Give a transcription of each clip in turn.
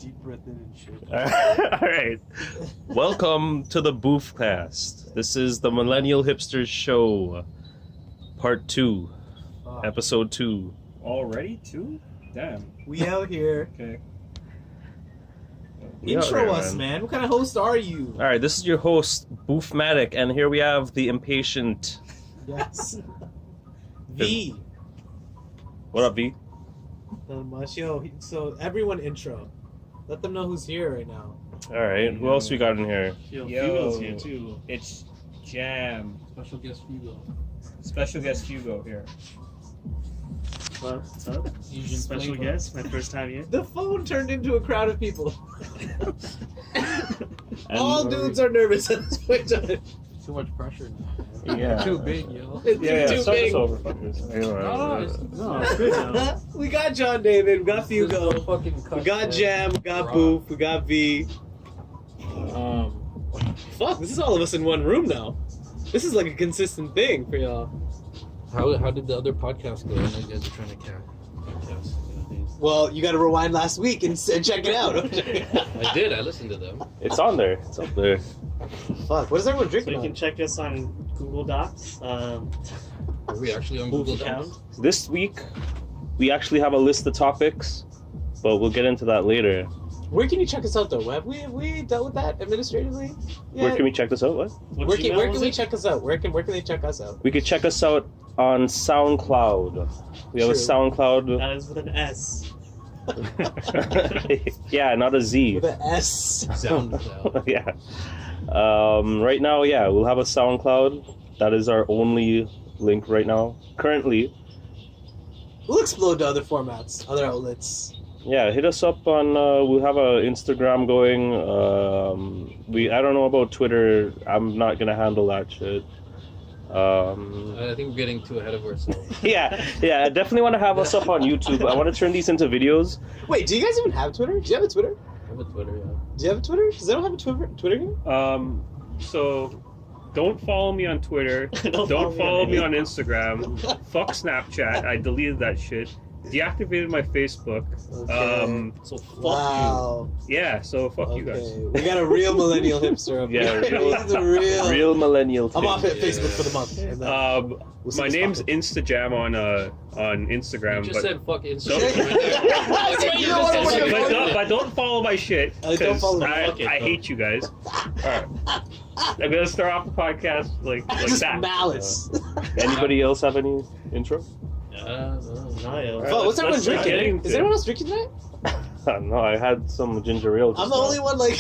deep breath in and shit. All right. Welcome to the Boofcast. This is the Millennial Hipsters show, part 2, episode 2. Already 2? Damn. We out here. Okay. Intro us, man. What kind of host are you? All right, this is your host, Boofmatic, and here we have the impatient. Yes. V. What up, V? Not much. Yo, so everyone intro. Let them know who's here right now. All right, who else we got in here? Yo, Fugo's here too. It's Jam. Special guest Fugo. Special guest Hugo here. What's up? Asian Special flavor. guest, my first time here. The phone turned into a crowd of people. All dudes are nervous at this point in time. Too much pressure now. Yeah. Too big, yo. It's too start big. this over, fuckers. No, it's good now. We got John David, we got Fugo, Fucking we got Jam, we got Boof, we got V. Fuck, this is all of us in one room now. This is like a consistent thing for y'all. How did the other podcast go? I know you guys are trying to podcast. Well, you got to rewind last week and check it out. I did. I listened to them. It's on there. It's up there. Fuck, what is everyone So drinking you on? can check us on Google Docs. Are we actually on Booth Google account. Docs? This week, we actually have a list of topics, but we'll get into that later. Where can you check us out though? Have we dealt with that administratively? Yeah. Where can we check this out? What? What Where Gmail can was we it? check us out? Where can they check us out? We could check us out on SoundCloud. We have a True. SoundCloud. That is with an S. Yeah, not a Z. With an S. SoundCloud. Yeah. Right now, yeah, we'll have a SoundCloud. That is our only link right now. Currently, We'll explode to other formats, other outlets. yeah, hit us up on. We'll have a Instagram going. I don't know about Twitter. I'm not gonna handle that shit. I think we're getting too ahead of ourselves. Yeah, I definitely want to have us up on YouTube. I want to turn these into videos. Wait, do you guys even have Twitter? Do you have a Twitter? I have a Twitter, yeah. Do you have a Twitter? Because I don't have a Twitter here. So don't follow me on Twitter. Don't follow me on Instagram. Fuck Snapchat. I deleted that shit. Deactivated my Facebook. Okay. So fuck Wow. Yeah, so fuck you guys. Okay, we got a real millennial hipster up Yeah, here. real- He's the real. Real millennial. I'm off at Yeah. Facebook for the month. And then we'll see My what's name's poppin'. Instajam on Instagram, You just but said fuck Instagram. That's what you know what I'm But doing. but don't follow my shit. Don't 'Cause follow me. I Fuck it, hate you guys. Alright. I'm gonna start off the podcast like Just that. malice. Anybody else have any intro? No, Oh, what's everyone let's start drinking? getting Is to- anyone else drinking tonight? No, I had some ginger ale. just I'm the now. only one like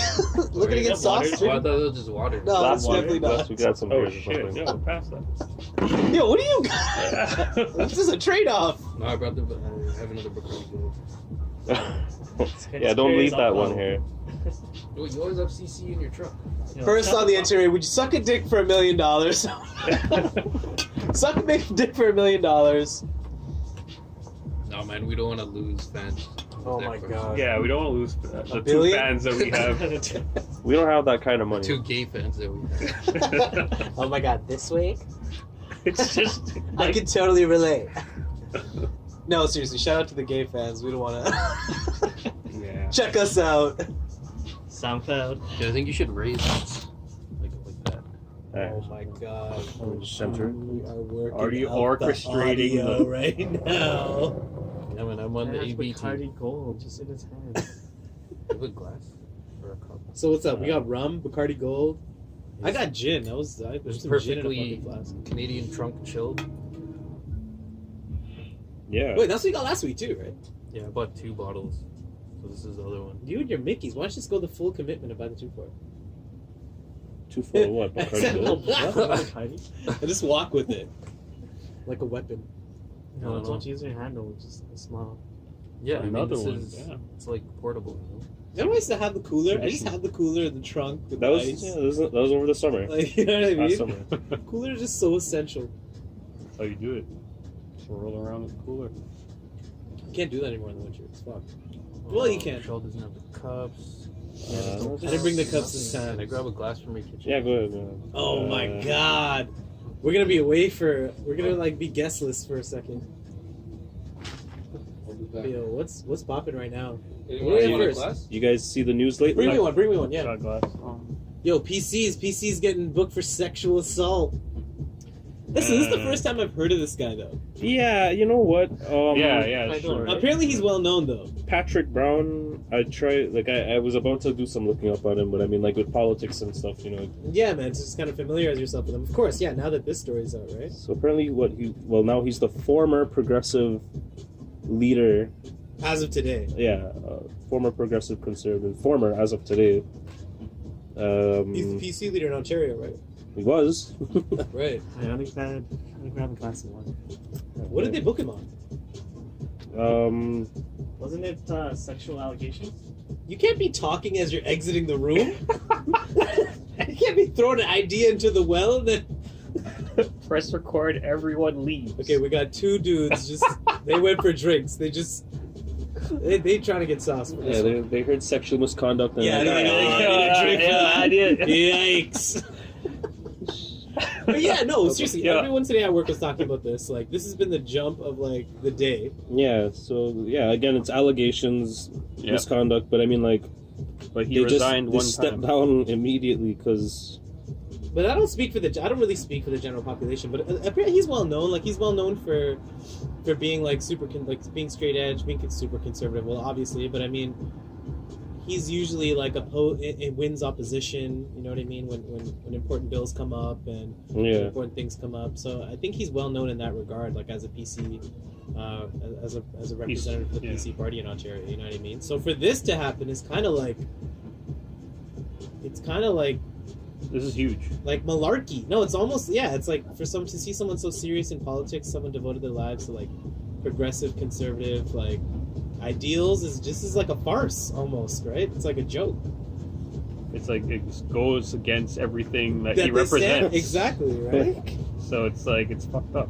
looking to get sauce. Oh, I thought it was just water. No, Last it's week, definitely not. last week we had some Oh beers or shit, something. no, pass that. Yo, what do you got? This is a trade-off. No, I brought the. I have another Bacardi Gold. Yeah, don't leave that one here. Oh, you always have CC in your truck. First on the itinerary, would you suck a dick for $1 million? Suck a dick for $1 million. No, man, we don't want to lose fans. Oh my god. Yeah, we don't want to lose the two billion? fans that we have. We don't have that kind of money. Two gay fans that we have. Oh my god, this week? It's just I can totally relate. No, seriously, shout out to the gay fans. We don't want to. yeah. Check us out. SoundCloud. Yeah, I think you should raise it. Like that. Oh my god. Center. We are working Are you out orchestrating the audio the- right now. Yeah, man, I'm on the ABT. Bacardi Gold just in his hand. Have a glass or a cup. So what's up? We got rum, Bacardi Gold. I got gin. There's It's some gin in a perfectly fucking flask. Canadian trunk chilled. Yeah. Wait, that's what you got last week too, right? Yeah, I bought 2 bottles. So this is the other one. You and your Mickeys. Why don't you just go the full commitment and buy the 2 for it? 2 for what? Bacardi Gold? I just walk with it. Like a weapon. No, don't use your handle, just smile. Yeah, I mean, Another this one, is, yeah. it's like portable, you know? Remember I used to have the cooler? I just had the cooler in the trunk with That the was ice. yeah, that was over the summer. Like, you know what I Last mean? summer. Cooler is just so essential. That's how you do it. Just roll around with the cooler. You can't do that anymore in the winter. It's fucked. Well, you can. Michelle doesn't have the cups. I didn't bring the cups this time. Can I grab a glass from your kitchen? Yeah, go ahead. Go ahead. Oh my god. We're gonna be away for. We're gonna like be guestless for a second. Yo, what's popping right now? Anyone Yeah, see my first. class? You guys see the news lately? Bring me one, yeah. Shot glass. Yo, PC's getting booked for sexual assault. Listen, this is the first time I've heard of this guy, though. Yeah, you know what? Yeah, I sure. know, right? Apparently he's well known, though. Patrick Brown, I was about to do some looking up on him, but I mean, like with politics and stuff, you know. Yeah, man, just kind of familiarize yourself with him. Of course, yeah, now that this story's out, right? So apparently, now he's the former progressive leader. As of today. Yeah, former progressive conservative. Former, as of today. He's the PC leader in Ontario, right? He was. Right. I only grab a glass of water. What did they book him on? Wasn't it sexual allegations? You can't be talking as you're exiting the room. You can't be throwing an idea into the well and then... Press record, everyone leaves. Okay, we got two dudes, they went for drinks. They trying to get sauce for this. Yeah, they heard sexual misconduct. And Yeah, they're like, Yeah, drink for that. I did. Yikes. But yeah, no, seriously, Yeah. everyone today at work was talking about this. Like, this has been the jump of, like, the day. Yeah, so, yeah, again, it's allegations, Yeah. misconduct, but I mean, like, But he they resigned just one stepped time. down immediately because... But I don't really speak for the general population, but apparently he's well known. Like, he's well known for being, like, being straight edge, being super conservative. Well, obviously, but I mean, he's usually, like, it wins opposition, you know what I mean, when important bills come up and Yeah. important things come up. So I think he's well known in that regard, like, as a PC, as a representative of the yeah. PC party in Ontario, you know what I mean? So for this to happen is kind of like, This is huge. like malarkey. No, it's almost, yeah, it's like to see someone so serious in politics, someone devoted their lives to, like, progressive, conservative, like, ideals is just like a farce almost, right? It's like a joke. It's like it goes against everything that he they stand- represents. Exactly, right? So it's like it's fucked up.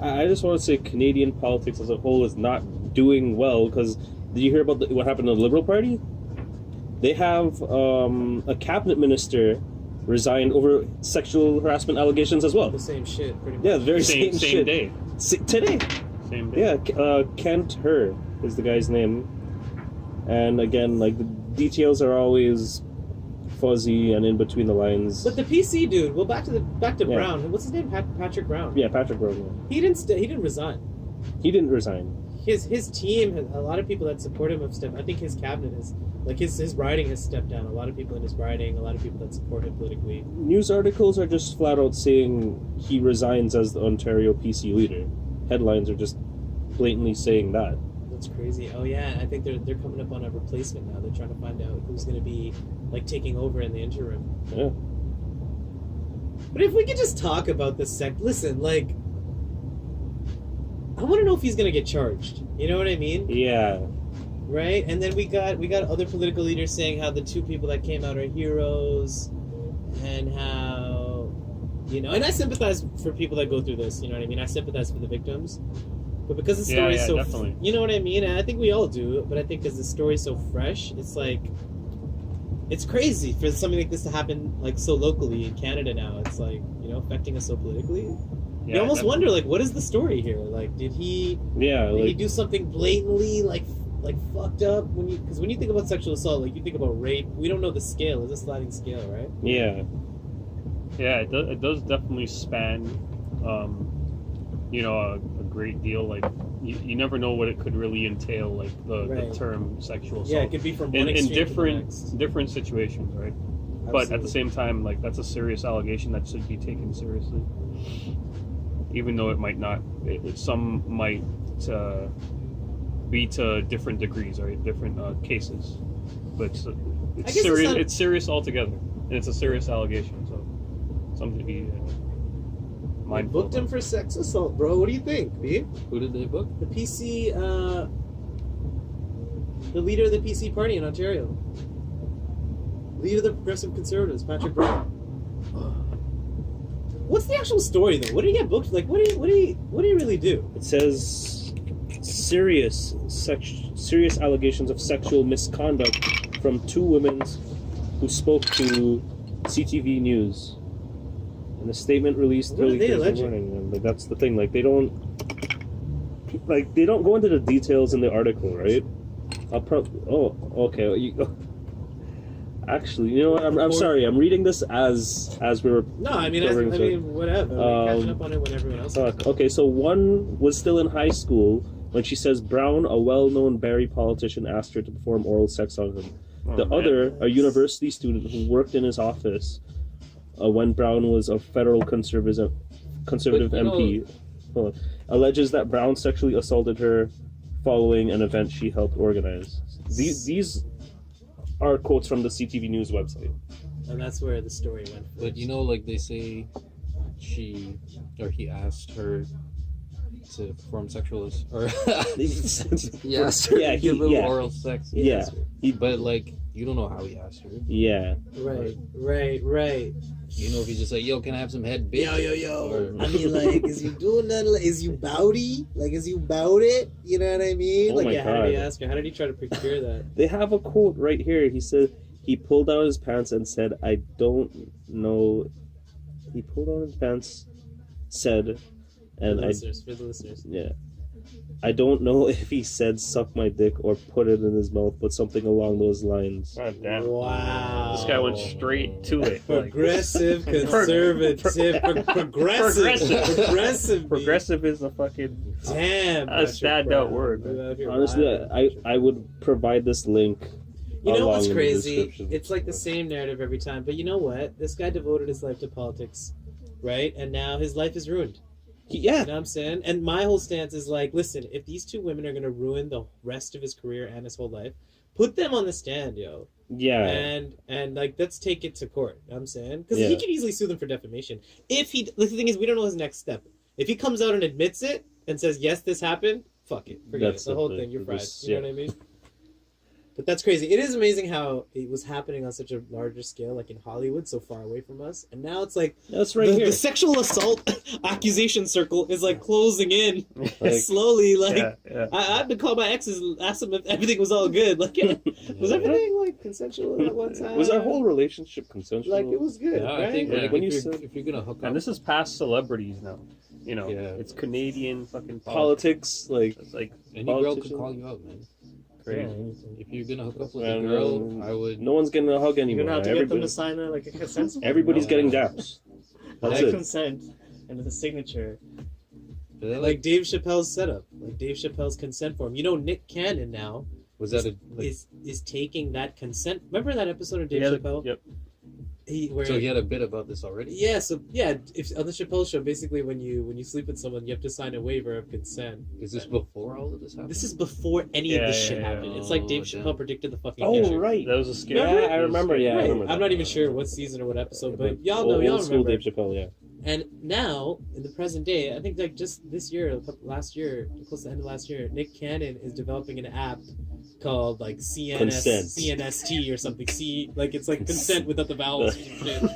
I just want to say Canadian politics as a whole is not doing well because did you hear about what happened to the Liberal Party? They have a cabinet minister resigned over sexual harassment allegations as well. The same shit, pretty much. Yeah, the very same shit. day. Today. Same day. Yeah, Kent Her is the guy's name. And again, like, the details are always fuzzy and in between the lines. But the PC dude, well, back to Yeah. Brown. What's his name? Patrick Brown. Yeah, Patrick Brown. He didn't resign. He didn't resign. His team, a lot of people that support him have stepped. I think his cabinet is, like, his riding has stepped down. A lot of people in his riding, a lot of people that support him politically. News articles are just flat out saying he resigns as the Ontario PC leader. Headlines are just blatantly saying that. That's crazy. Oh yeah, I think they're coming up on a replacement now. They're trying to find out who's going to be, like, taking over in the interim. Yeah. But if we could just talk about this listen, like, I want to know if he's going to get charged. You know what I mean? Yeah. Right? And then we got other political leaders saying how the two people that came out are heroes, and how, you know, and I sympathize for people that go through this, you know what I mean? I sympathize for the victims. But because the story is so, definitely. you know what I mean? And I think we all do, but I think because the story's so fresh, it's like, it's crazy for something like this to happen, like, so locally in Canada now. It's like, you know, affecting us so politically. Yeah, you almost definitely. wonder, like, what is the story here? Like, did he Yeah, do something blatantly, like fucked up? Because when you think about sexual assault, like, you think about rape. We don't know the scale. It's a sliding scale, right? yeah. Yeah, it does definitely span, you know, a great deal. Like, you never know what it could really entail, like Right. the term sexual assault. Yeah, it could be from one in extreme to the different next. different situations, right? But at the Absolutely. same time, like, that's a serious allegation that should be taken seriously, even though it might not. Some might be to different degrees, right? Different cases, but it's guess serious. it's not- It's serious altogether, and it's a serious allegation. So something to be They mindful. booked him about. for sex assault, bro. What do you think, B? Who did they book? The PC, the leader of the PC party in Ontario. Leader of the Progressive Conservatives, Patrick Brown. What's the actual story, though? What did he get booked? Like, what do he really do? It says serious allegations of sexual misconduct from two women who spoke to CTV News. In a statement released What are early they Thursday alleging? morning, and like, that's the thing. Like, they don't. like they don't go into the details in the article, right? Oh, okay. Actually, you know what? I'm sorry. I'm reading this as we were. No, I mean, whatever. Catching up on it when everyone else. Okay, so one was still in high school when she says Brown, a well-known Barrie politician, asked her to perform oral sex on him. The other, a university student who worked in his office when Brown was a federal conservative MP, alleges that Brown sexually assaulted her following an event she helped organize. These are quotes from the CTV News website. And that's where the story went. But you know, like they say, he asked her to perform sexual or yes, yeah, give him oral sex. Yeah, but like you don't know how he asked her. Yeah, right. You know, if he's just like, yo, can I have some head, bitch? Yo. Or, I mean, like, is you doing that? Like, is you bouty? Like, is you bout it? You know what I mean? Oh like, my yeah, God. how did he ask her? How did he try to procure that? They have a quote right here. He said he pulled down his pants and said, "I don't know." He pulled down his pants, said, and for the listeners. Yeah. I don't know if he said "suck my dick" or "put it in his mouth," but something along those lines. God damn. Wow. This guy went straight to it. Progressive, conservative, progressive. Progressive is a fucking damn a standout word. Honestly, I would provide this link. You know what's in the crazy? description. It's like the same narrative every time. But you know what? This guy devoted his life to politics, right? And now his life is ruined. Yeah. You know what I'm saying? And my whole stance is like, listen, if these two women are going to ruin the rest of his career and his whole life, put them on the stand, yo. Yeah. And like, let's take it to court. You know what I'm saying? Because Yeah. he could easily sue them for defamation. The thing is, we don't know his next step. If he comes out and admits it and says, yes, this happened, fuck it. Forget That's it. The whole the- thing. You're fried. this- You know what I mean? But that's crazy. It is amazing how it was happening on such a larger scale, like in Hollywood, so far away from us. And now it's like That's right here. the sexual assault accusation circle is like closing in Like- slowly. Like Yeah. I've been calling my exes, asked them if everything was all good. Like, was everything like consensual at one time? Was our whole relationship consensual? like it was good? Yeah, right? I think Yeah. like, When if you're gonna hook up, And this is past celebrities now. You know, Yeah. it's Canadian fucking politics, like It's like any girl could politician. call you out, man. crazy. If you're gonna hook up with And, a girl, I would. no one's getting a hug You're anymore. gonna have to get them Everybody- to sign a consent form. everybody's getting daps. That's Like it. consent and the signature. Like Dave Chappelle's setup, like Dave Chappelle's consent form. You know, Nick Cannon now Was that a like, is taking that consent. Remember that episode of Dave Yeah, Chappelle? Yep. Where so he had a bit about this already? yeah, so yeah, if on the Chappelle show, basically when you sleep with someone, you have to sign a waiver of consent. Is this before all of this happened? This is before any of this Yeah, shit yeah, happened. yeah. It's like Dave Oh, Chappelle damn. predicted the fucking Oh future. right. That was a scary. Remember? Yeah, I remember. Yeah, I Right. remember. I'm not even sure what season or what episode, but y'all know, y'all Old school remember. Dave Chappelle. Yeah. And now, in the present day, I think like just this year, last year, close to the end of last year, Nick Cannon is developing an app called like Consent. CNST or something. Like it's like consent without the vowels.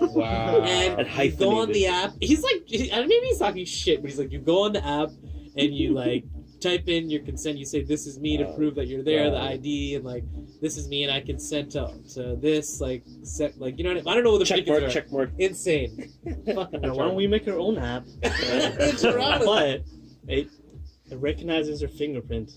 Wow. And you go on the app. He's like, maybe he's talking shit, but he's like, you go on the app and you like type in your consent. You say, "This is me" to prove that you're there, the ID, and like, "This is me," and I consent to this. Like, set, like you know, what I don't know what the particulars Check mark. are. Insane. Fucking Now, why don't we make our own app? It's around. But it recognizes your fingerprint,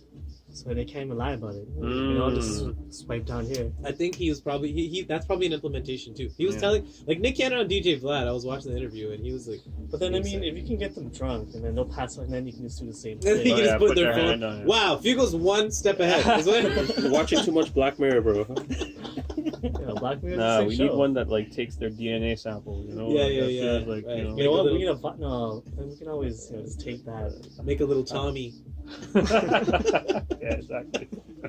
so they can't even lie about it. You know, just swipe down here. I think he was probably he that's probably an implementation too. He was Yeah. telling like Nick Cannon on DJ Vlad. I was watching the interview and he was like, But then, I mean, if you can get them drunk, and then they'll pass out, and then you can just do the same then thing. he Oh, just yeah, put put their their phone. hand on it. Wow, Fugel's one step ahead. Is what- You're watching too much Black Mirror, bro. Yeah, Black Mirror. Nah, is the we same need show. one that like takes their DNA sample. You know. Yeah, like, yeah, that yeah. shit, Like, Right. you know. You know what? Make a We need a no. We can always just take that. Make a little Tommy. Yeah, exactly.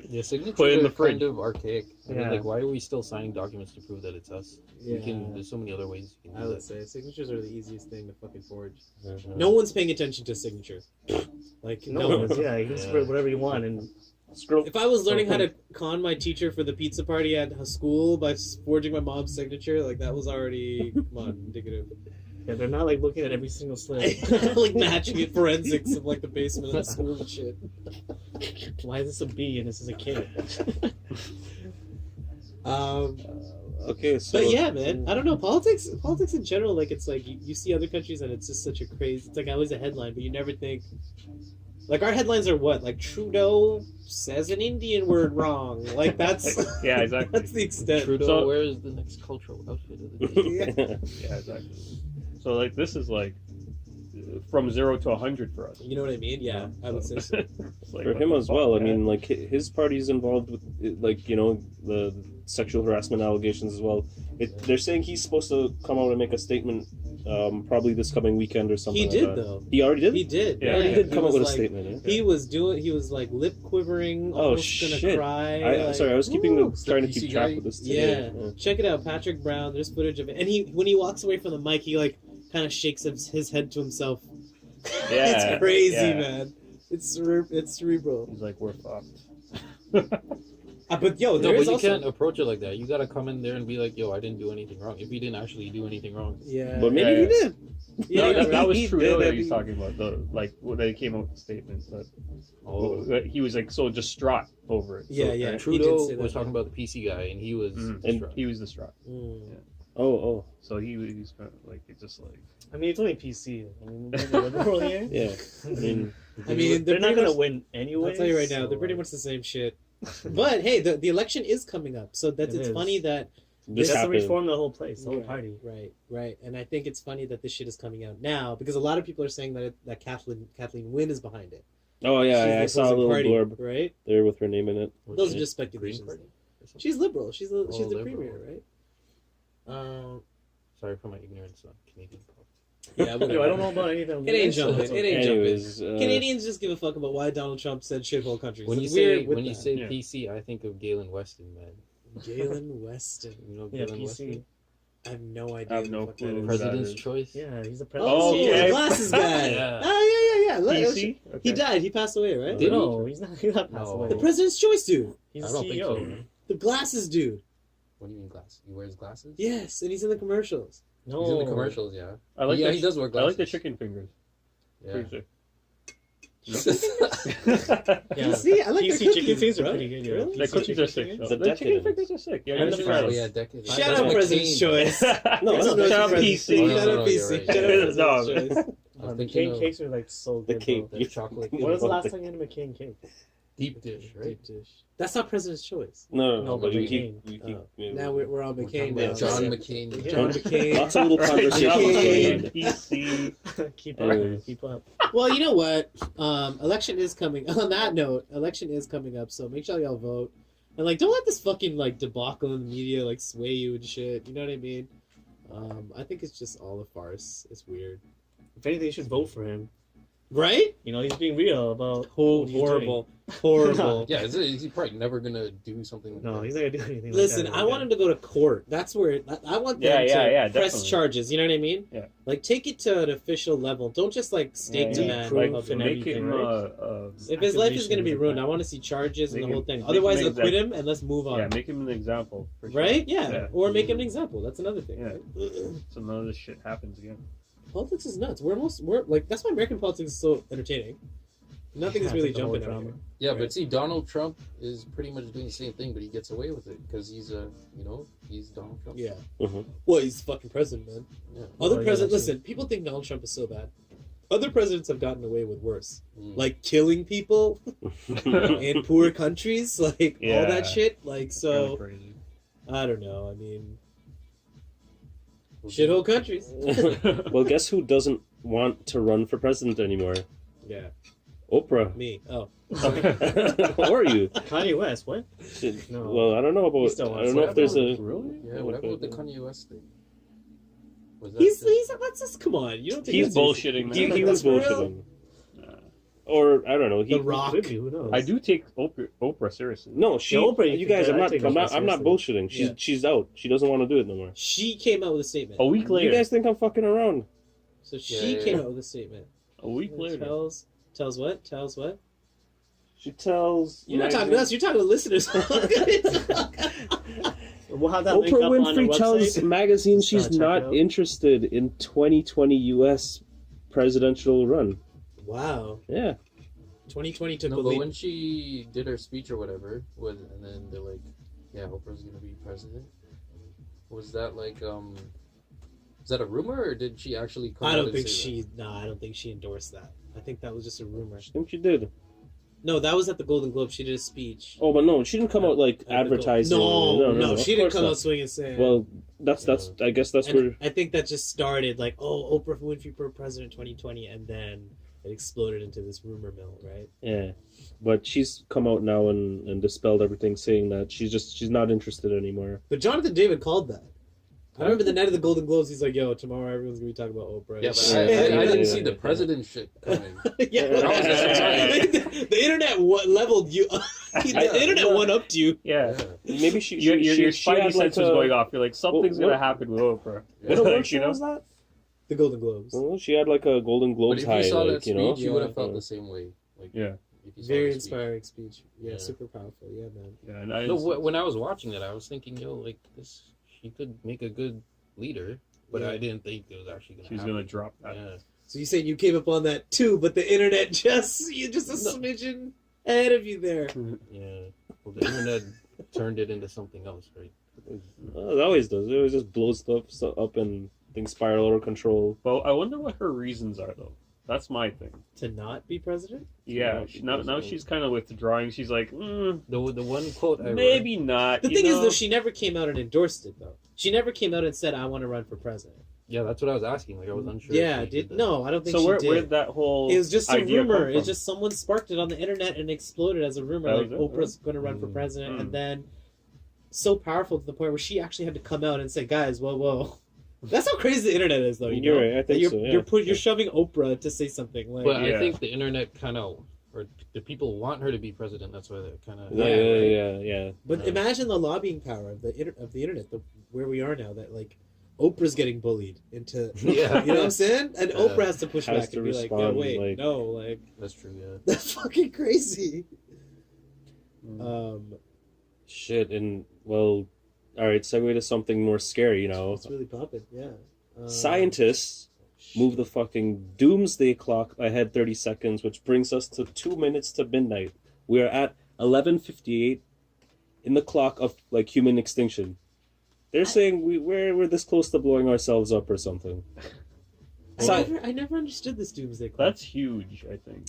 Yeah, signatures Put it in are the fridge. kind of archaic. I mean, Yeah. like, why are we still signing documents to prove that it's us? Yeah. There's so many other ways you can I do would that. say signatures are the easiest thing to fucking forge. Uh-huh. No one's paying attention to signatures. Like No, no one. yeah, you can just put whatever you want, and Scroll. If I was learning how to con my teacher for the pizza party at school by forging my mom's signature, like that was already come on, indicative. yeah, they're not like looking at every single slip. Like matching it forensics of like the basement of the school and shit. Why is this a B and this is a K? Okay, so But yeah, man, I don't know politics. Politics in general, like it's like you see other countries and it's just such a crazy. It's like always a headline, but you never think Like our headlines are what? Like Trudeau says an Indian word wrong. Like that's Yeah, exactly. that's the extent. Trudeau So- wears the next cultural outfit of the day. Yeah, exactly. So like this is like from 0 to 100 for us. You know what I mean? Yeah, I would say so. It's like, For what him the as well. I fuck, man? mean, like his party's involved with, like, you know, the sexual harassment allegations as well. They're saying he's supposed to come out and make a statement, probably this coming weekend or something. He like did that. though. He already did. He did. Yeah, He already did come was out with a like- statement. He was like lip quivering, Oh, almost shit. gonna cry. I'm sorry, I was Woo! trying to PC keep track guy? of this. Yeah. Today. Check it out, Patrick Brown. There's footage of it, and when he walks away from the mic, he like kind of shakes his head to himself. Yeah, It's crazy, yeah. man. It's cerebral. He's like, we're fucked. But yo, No, there but is you also can't approach it like that. You gotta come in there and be like, "Yo, I didn't do anything wrong." If he didn't actually do anything wrong, yeah. But maybe Yeah, he yeah. did. Yeah, No, that was he Trudeau did, that he's talking about. Like when they came out with statements that he was like so distraught over it. Yeah, so, yeah. right? Trudeau say that, was yeah. talking about the PC guy, and he was Mhm. And distraught. He was distraught. Mm. Oh. So he's kind of like it's just like I mean, it's only PC. I mean, they're the liberal here. Yeah. I mean, I mean, they're not pretty gonna much- win anyway. I'll tell you right now, they're pretty much the same shit. But hey, the election is coming up, so It it's is. funny that this That's to happened. reform the whole place, the whole party. right, and I think it's funny that this shit is coming out now because a lot of people are saying that Kathleen Wynne is behind it. Oh yeah, She's I the saw a opposing little party, blurb right? there with her name in it. Which Those is are just Green speculations. Party or something? She's liberal. She's the liberal. premier, right? Sorry for my ignorance on Canadian politics. Yeah, whatever. Yo, I don't know about anything. It ain't jumping. It ain't jumping. Anyways, Canadians just give a fuck about why Donald Trump said shithole countries. When you It's say weird with when you that. say Yeah. PC, I think of Galen Weston, man. Galen Weston, You know Yeah, Galen PC. Weston, I have no idea. I have who no the fuck that clue. is. President's That is- Choice. Yeah, he's the Oh, president. Oh, the okay. glasses guy. Yeah. Oh yeah. PC. Okay. He died. He passed away, right? Did he? No, he's not. He's not passed No. away. The President's Choice dude. He's I the don't think CEO. so. Man. The glasses dude. What do you mean glasses? He wears glasses. Yes, and he's in the commercials. No, He's in the commercials. Yeah. I like Yeah, the, he does wear I like the glasses. chicken fingers. Yeah. Pretty sure. Yeah. See, I like PC their chicken cookies, fings are bro. pretty good. Yeah. Really? The cookies are sick. It's though. a The chicken decadent. fingers are sick. Yeah, And and the the fries. Oh fries. yeah, decade. Shout That's out McCain. President's Choice. No, Shout that's out not shout out President's PC. Choice. No, Shout out no, PC. you're right. Shout out No. President's Choice. I was The thinking McCain of cakes are like so The good. cake. though. the chocolate. When was the last the- time you had a McCain cake? Deep dish, right? Deep dish. That's not President's Choice. No, No, but but you McCain. keep. Yeah. Now we're on We're McCain talking now. about John Yeah. McCain. John McCain. Lots of little conversations going on. PC. Keep Anyways. up. Keep up. Well, you know what? Election is coming. On that note, election is coming up, so make sure y'all vote. And like, don't let this fucking like debacle in the media like sway you and shit. You know what I mean? I think it's just all a farce. It's weird, If anything, you should vote for him. right? You know, he's being real about what he's Horrible, horrible. Yeah, he's probably never gonna do something. Like doing. No, that. he's not gonna do anything. Listen, like that. I want him to go to court. That's where I want them Yeah, yeah, to yeah, press definitely. charges. You know what I mean? Yeah. Like take it to an official level. Don't just like stake Yeah, to yeah. man. Proof publicly. and Make everything, him right? If his life is going to be accusations ruined, I like want to see charges and the Make whole him- thing. make Otherwise, him acquit exact- him and let's move on. Yeah, make him an example. For sure. Right? Yeah. Yeah. Or make him an example. That's another thing. Yeah. Right? So none of this shit happens again. Politics is nuts. We're like that's why American politics is so entertaining. Nothing is Yeah, really it's like the whole jumping out drama. here. Yeah, Right. but see, Donald Trump is pretty much doing the same thing, but he gets away with it because he's he's Donald Trump. Yeah. Mhm. Well, he's the fucking president, man. Yeah. Other yeah, presidents, that's listen, people think Donald Trump is so bad. Other presidents have gotten away with worse, Mm. like killing people in poor countries, like all Yeah. that shit. Like, so Kinda crazy. I don't know. I mean, shithole countries. Well, guess who doesn't want to run for president anymore? Yeah, Oprah. me. Oh, Or you? Kanye West. What? Shit. No. Well, I don't know about. He still I wants don't know to. if there's a. Really? Yeah, what about the Kanye West thing? Was that he's the- let's just come on. You don't think He's that's- bullshitting, man. He was That's real? bullshitting. Or I don't know. He The Rock. Could be. Who knows? I do take Oprah seriously. No, she. Yeah, Oprah, you guys, I I'm not. take I'm Oprah not. I'm not seriously. bullshitting. She's Yeah. she's out. She doesn't want to do it no more. She came out with a statement. A week later. You guys think I'm fucking around? So she Yeah. came out with a statement. A week later. Tells what? Tells what? She tells. You're not talking to us. You're talking to listeners. We'll have that link Oprah up on the Winfrey tells website. magazine Just, she's check it not out. interested in 2020 U.S. presidential run. Wow. Yeah. 2020 took No, the but lead. when she did her speech or whatever, and then they're like, "Yeah, Oprah's gonna be president." Was that like Is that a rumor, or did she actually come I out don't and think say she. No, I don't think she endorsed that. I think that was just a rumor. I think she did. No, that was at the Golden Globe. She did a speech. Oh, but no, she didn't come out like At the advertising. No, of she didn't course come not. out swinging saying. Well, that's. I guess that's and where. I think that just started like, oh, Oprah Winfrey for president 2020, and then it exploded into this rumor mill, right? Yeah, but she's come out now and dispelled everything, saying that she's not interested anymore. But Jonathan David called that. I remember the night of the Golden Globes. He's like, "Yo, tomorrow everyone's gonna be talking about Oprah." Yeah, but Yeah. I didn't Yeah. see the president shit coming. Yeah, Yeah. the internet leveled you. The internet one upped you. Yeah. Maybe she Your she spidey had sense like was a, going off. You're like, something's what- gonna happen with Oprah. What award Like, show was that? The Golden Globes. Well, she had like a Golden But Globes if high, you saw that like, speech, you know. you would have Yeah. felt the same way. Like, Yeah. if you saw Very the speech. inspiring speech. Yeah, Yeah. super powerful. Yeah, man. Yeah, and I No, when I was watching that, I was thinking, yo, like this, she could make a good leader, but Yeah. I didn't think it was actually gonna. she's happen. gonna drop that. Yeah. So you saying you came up on that too, but the internet just a smidgen ahead of you there. Yeah. Well, the internet turned it into something else, right? It always does. It always just blows stuff up and things spiral out of control. Well, I wonder what her reasons are, though. That's my thing. To not be president? Yeah, No, she now doesn't. she's kind of withdrawing. She's like, The one quote I read, maybe not. The you thing is, know? though, she never came out and endorsed it, though. She never came out and said, "I want to run for president." yeah, that's what I was asking. Like, I was unsure. Yeah, if she did that. no, I don't think So she where did. did that whole It was just a idea rumor. come from? It's just someone sparked it on the internet and exploded as a rumor. That Like was it? Oprah's going to run for president, and then so powerful to the point where she actually had to come out and say, "Guys, whoa." That's how crazy the internet is, though. You know, You're right, I think you're so, yeah. you're shoving Oprah to say something like, But Yeah. I think the internet kind of, or the people want her to be president. That's why they're kind of. Yeah. But imagine the lobbying power of the internet, where we are now. That like Oprah's getting bullied into, Yeah. you know what I'm saying? And Yeah. Oprah has to push Has back to and be like, respond, "No, wait, like- no, like That's true. Yeah. that's fucking crazy." Shit, and well, all right. Segue to something more scary. You know, It's really popping, yeah. scientists move the fucking doomsday clock ahead 30 seconds, which brings us to 2 minutes to midnight. We are at 11:58 in the clock of like human extinction. They're saying we're this close to blowing ourselves up or something. I never understood this doomsday clock. That's huge, I think.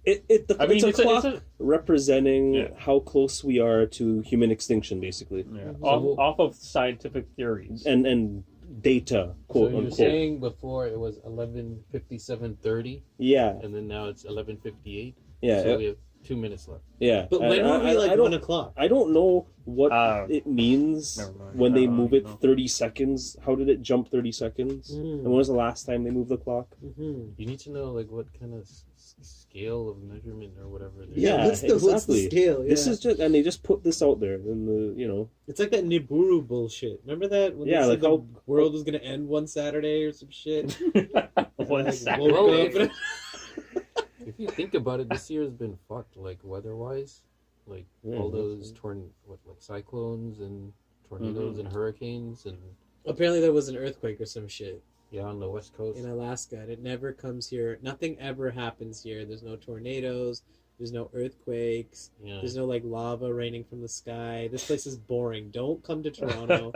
It's a clock it's representing Yeah. how close we are to human extinction, basically, yeah, Mhm. off of scientific theories. and data, quote So you're unquote. saying before it was 11:57:30, Yeah, and then now it's 11:58. yeah, So we have 2 minutes left. yeah. But when were we like I don't, 1:00? I don't know what Uh, it means never mind. when they I don't move it know. 30 seconds. How did it jump 30 seconds? And when was the last time they moved the clock? Mm-hmm. You need to know like what kind of scale of measurement or whatever. they're Yeah, what's the exactly. scale? This Yeah. is just, and they just put this out there in the, you know. It's like that Nibiru bullshit. Remember that when Yeah, they like said how- the world was gonna end one Saturday or some shit? One Like, second. woke up and- If you think about it, this year's been fucked. Like weather-wise, like Yeah, all those like cyclones and tornadoes and hurricanes, and Apparently there was an earthquake or some shit yeah, on the west coast. in Alaska, and it never comes here. Nothing ever happens here. There's no tornadoes. There's no earthquakes. Yeah. There's no like lava raining from the sky. This place is boring. Don't come to Toronto.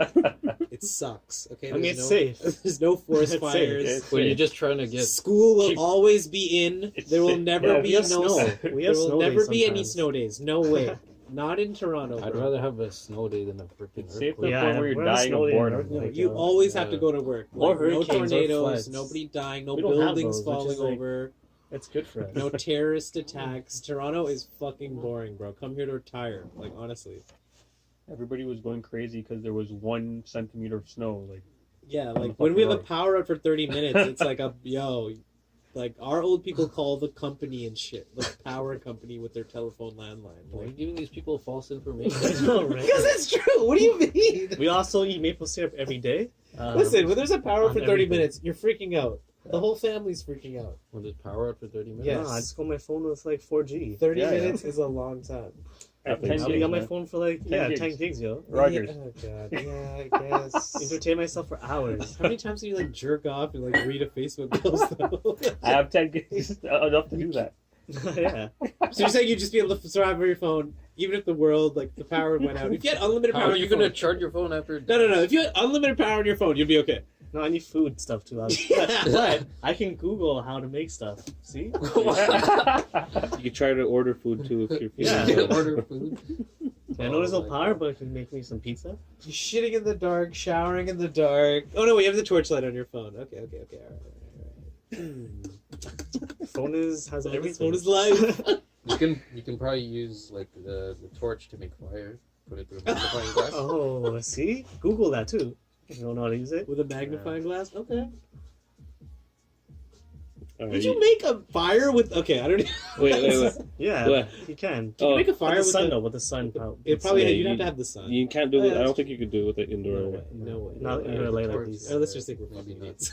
It sucks. Okay, I mean, there's it's no, safe. There's no forest It's safe. fires. It's When you're safe. just trying to get School will Cheap. always be in. It's There will safe. never Yeah, be we have no. snow. We have There will snow never days be any sometimes. snow days. No way. Not in Toronto. I'd bro. rather have a snow day than a freaking It's safe earthquake. to the Yeah, point where we're you're on a dying snow of day, boredom. no, No, you always have to Yeah. go to work. Or Like, no hurricanes or tornadoes, floods. nobody dying, no We don't have buildings those, which falling is, like, over, That's good for us. no terrorist attacks. Toronto is fucking boring, bro. Come here to retire. Like, honestly. Everybody was going crazy because there was 1 centimeter of snow. Like, Yeah, the like, when we have a fucking road. power out for 30 minutes, it's like like, our old people call the company and shit. Like, power company with their telephone landline. Why are you Like, giving these people false information? I know, right? because it's true. What do you mean? We also eat maple syrup every day. Listen, when there's a power on for 30 everything. minutes, you're freaking out. The whole family's freaking out. When there's power out for 30 minutes? Yes. Nah, I just go on my phone with like 4G. 30 Yeah, minutes is a long time. at think 10 so. I'll be gigs, on my man. phone for like 10 10 gigs. gigs, yo. Rogers. Yeah, oh god. Yeah, I guess. Entertain myself for hours. How many times do you like jerk off and like read a Facebook post though? I have 10 gigs enough to do that. Yeah. So you're saying you'd just be able to survive on your phone even if the world, like, the power went out? If you had unlimited How power are on you your going to phone. charge your phone after? No. If you had unlimited power on your phone, you'd be okay. No, I need food stuff too. But I can Google how to make stuff. See? You can try to order food too if you're Yeah. feeling bad. Order food. I know there's no power, but I can make me some pizza. You're shitting in the dark, showering in the dark. Oh no, we have the torchlight on your phone. Okay, all right. Phone has everything. Phone is life. You can probably use like the torch to make fire. Put it through a magnifying glass. Oh, see? Google that too. If you don't know how to use it. With a magnifying glass? Okay. All right, Did you make a fire with... Okay, I don't know. Wait. Yeah, What? you can. Can you make a Fire fire with the sun the... though, with the sun. It probably... Yeah, you'd have you- to have the sun. You can't do Oh, it. yeah, I that's don't think you could do it with the indoor. No way. No way. Not in a lay like these. Oh, let's just think we're Maybe fucking not. nuts.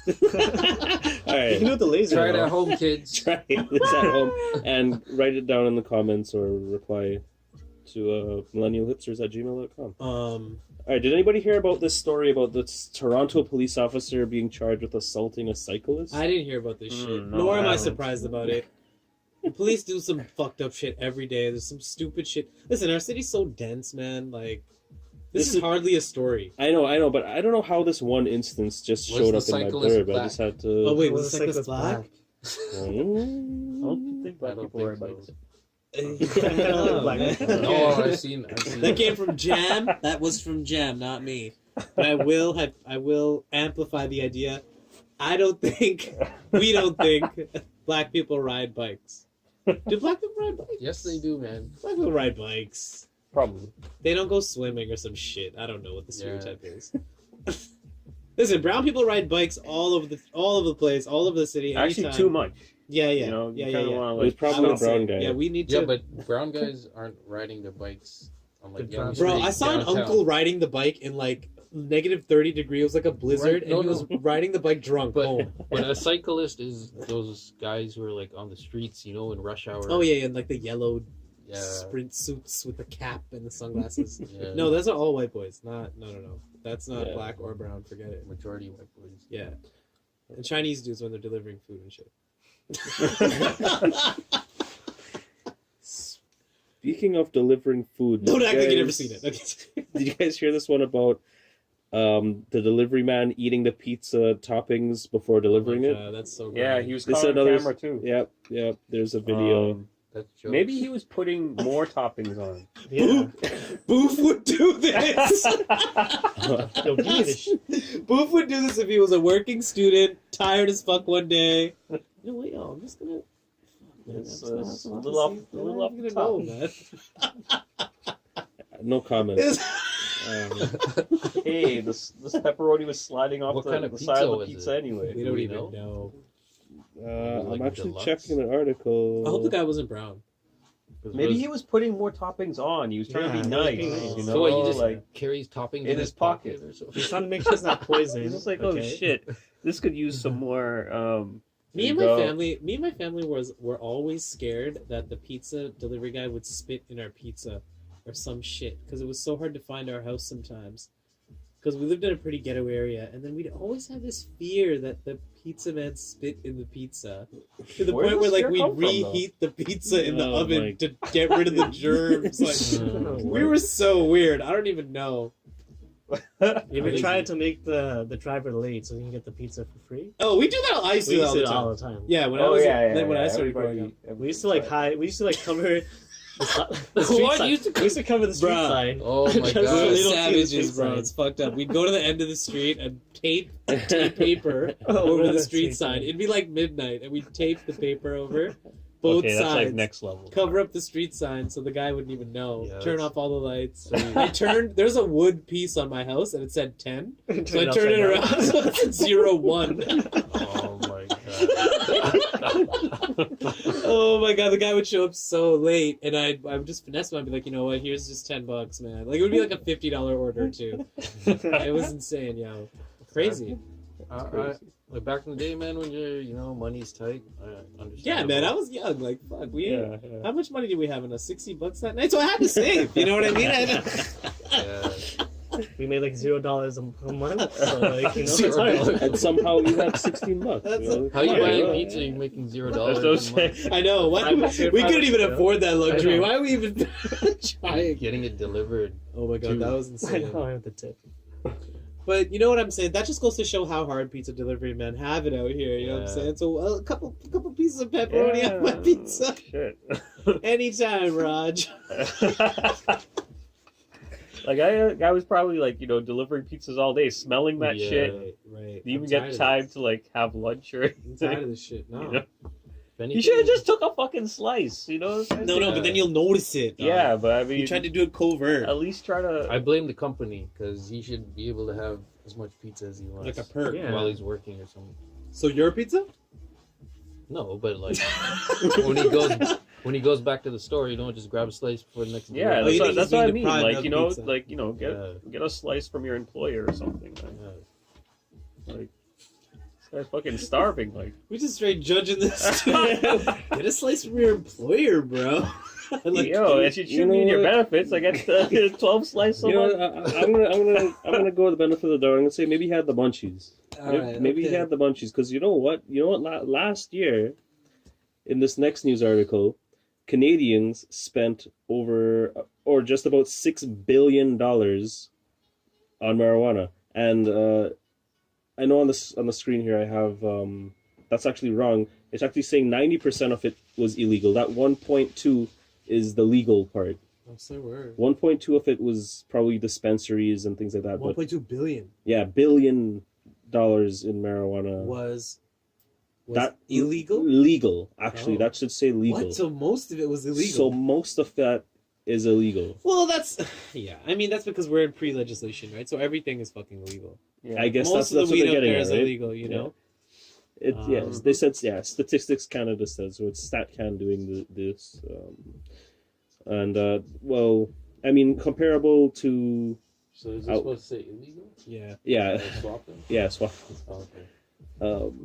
All You right. can do it with the laser. Try it though. at home, kids. Try this at home and write it down in the comments or reply to millennialhipsters@gmail.com. All right, did anybody hear about this story about this Toronto police officer being charged with assaulting a cyclist? I didn't hear about this shit. no, Nor am I I haven't. surprised about it. The police do some fucked up shit every day. There's some stupid shit. Listen, our city's so dense, man. Like, this is hardly a story. I know, but I don't know how this one instance just Was showed the up in my cyclist blurb. I black? just had to... Oh, wait, Was was the the cyclist cyclist black? black? Mm. I don't think I black don't people wear think bikes. Oh, Black. man. No, I've seen. That came from Jam. That was from Jam, not me. But I will amplify the idea. We don't think black people ride bikes. Do black people ride bikes? Yes, they do, man. Black people ride bikes. Probably. They don't go swimming or some shit. I don't know what the stereotype is. Listen, brown people ride bikes all over the place, all over the city. Actually, anytime. too much. Yeah, You know, you kind of want It to was like. probably a would say- brown guy. Yeah, we need to. Yeah, but brown guys aren't riding their bikes on like Good Young job. Bro, Street I saw an downtown. uncle riding the bike in like negative 30 degrees. It was like a blizzard, Right, no, and he was riding the bike drunk But home. but a cyclist is those guys who are like on the streets, you know, in rush hour. Oh yeah, and like the yellow Yeah. sprint suits with the cap and the sunglasses. Yeah. No, that's not all white boys. No. That's not Yeah. black or brown. Forget it. Majority white boys. Yeah, and Chinese dudes when they're delivering food and shit. Speaking of delivering food, Don't did act like you've never guys- seen it. Okay. Did you guys hear this one about the delivery man eating the pizza toppings before delivering it? That's so. Yeah, great. he was This caught is on another- camera too. Yep. There's a video. That's jokes. Maybe he was putting more toppings on. Yeah. Boof would do this. Yo, give me this shit. Boof would do this if he was a working student, tired as fuck one day. You know what, y'all? I'm just gonna. It's, I'm a just gonna have little off- to see. a little I'm off gonna the know, top. man. No comment. Hey, this pepperoni was sliding off What the, kind of the pizza side of the was pizza it? anyway. We don't we even know? know. Like I'm actually deluxe? checking an article. I hope the guy wasn't brown. Maybe he was putting more toppings on. He was trying to Yeah, be nice, nice. you know, So what, he just like carries toppings in his pocket. or something. He's trying to make sure it's not poison. he's just like, okay? oh shit, this could use some more. Me and my family were always scared that the pizza delivery guy would spit in our pizza or some shit because it was so hard to find our house sometimes. Because we lived in a pretty ghetto area, and then we'd always have this fear that the pizza man spit in the pizza to the Where point does where like fear we'd come from, though? reheat the pizza in the Oh, my- oven to get rid of the germs. Like we were so weird. I don't even know. You ever Crazy. tried to make the driver late so you can get the pizza for free? Oh, we do that. I used to We do used that to do it all all the time. the time. Yeah, when I Oh was yeah, then when I yeah, started growing up. We used to like hide. We used to like cover the street What? sign. You used to we used to cover the street Bruh. sign. Oh my Just so god. they don't see the Savages, street bro. sign. It's fucked up. We'd go to the end of the street and tape paper Oh, over the that's street street sign. sign. It'd be like midnight, and we'd tape the paper over both Okay, that's sides. like next level. Cover up the street sign so the guy wouldn't even know. Yeah, Turn that's- off all the lights. There's a wood piece on my house and it said 10. So I Turn turned it upside around down. so it said 0, 1. Oh my god. Oh my god, the guy would show up so late and I would just finesse him. I'd be like, you know what, here's just $10, man. Like it would be like a $50 order too. It was insane, yo. Crazy. Like back in the day, man, when you're, money's tight. I understand. Yeah, man, I was young. Like, fuck, Yeah. How much money did we have in us? $60 that night? So I had to save. You know what I mean? Yeah. We made like $0 a month. So like, you know, it's $0. hard. And somehow you had $16. That's you know? How you Yeah, buying yeah. pizza? You're making $0. That's what I'm saying. I know. What? I'm not sure We if I couldn't even was- afford that luxury. I know. Why are we even trying? Getting it delivered. Oh my god, Dude. that was I insane. know I have the tip. But you know what I'm saying? That just goes to show how hard pizza delivery men have it out here. You know what I'm Yeah. saying? So a couple pieces of pepperoni on my pizza Shit. anytime, Raj. Like I was probably like delivering pizzas all day, smelling that shit. Right. Do you even I'm get tired of time to like have lunch or I'm tired anything? of this shit. No. You know? If anything, You should have just took a fucking slice. You know? No, but then you'll notice it. dog. Yeah, but I mean, You tried to do it covert. at least try to. I blame the company because he should be able to have as much pizza as he wants. Like a perk. Yeah. while he's working or something. So your pizza? No, but like when he goes back to the store, you don't just grab a slice for the next. Yeah, Oh, you think that's he's what I being mean. deprived Like of pizza. get a slice from your employer or something. Yeah. Like, this guy's fucking starving. Like, We just straight judging this. Get a slice from your employer, bro. Like, it should you be in know your what? benefits. I get the 12 slice. You know, what? I'm gonna go with the benefit of the doubt. I'm gonna say maybe he had the munchies. Alright, Maybe he okay. had the munchies because you know what? Last year, in this next news article, Canadians spent over or just about $6 billion on marijuana, and I know on the screen here I have that's actually wrong. It's actually saying 90% of it was illegal. That 1.2 is the legal part. I'm so worried. 1.2 of it was probably dispensaries and things like that. But 1.2 billion yeah, $1 billion in marijuana. was That illegal? Legal, actually. Oh. That should say legal. What? So most of it was illegal. So most of that is illegal. Well, that's yeah. I mean, that's because we're in pre-legislation, right? So everything is fucking illegal. yeah. I guess Most that's of the what weed they're out getting there at, is right? illegal, you know. Yes, they said Statistics Canada said so. It's StatCan doing this, and well, I mean, comparable to So is it Out. supposed to say illegal? Yeah. Swap them? yeah, swap. Oh, okay.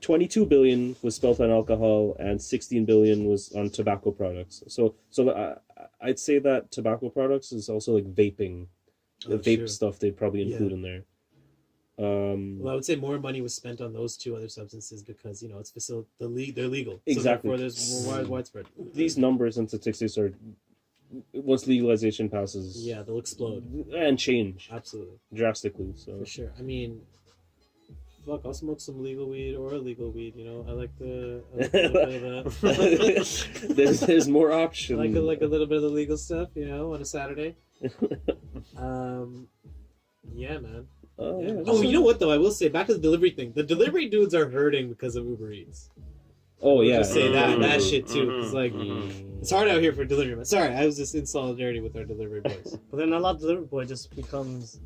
22 billion was spent on alcohol and 16 billion was on tobacco products. So I'd say that tobacco products is also like vaping, the Oh, vape sure. stuff they'd probably include Yeah. in there. Well, I would say more money was spent on those two other substances because it's they're legal. Exactly. So therefore, there's more widespread. These numbers and statistics are once legalization passes, Yeah, they'll explode. and change Absolutely, drastically. So for sure. I mean, fuck, I'll smoke some legal weed or illegal weed. I like the. I like a little bit of that. there's more I options. like a little bit of the legal stuff, on a Saturday. Yeah, man. Oh, Yeah. yeah. Oh, you know what though? I will say back to the delivery thing. The delivery dudes are hurting because of Uber Eats. Oh, I'll yeah. just say that Mhm. shit too. It's like Mm. it's hard out here for delivery. Men. Sorry, I was just in solidarity with our delivery boys. But then a lot of delivery boy just becomes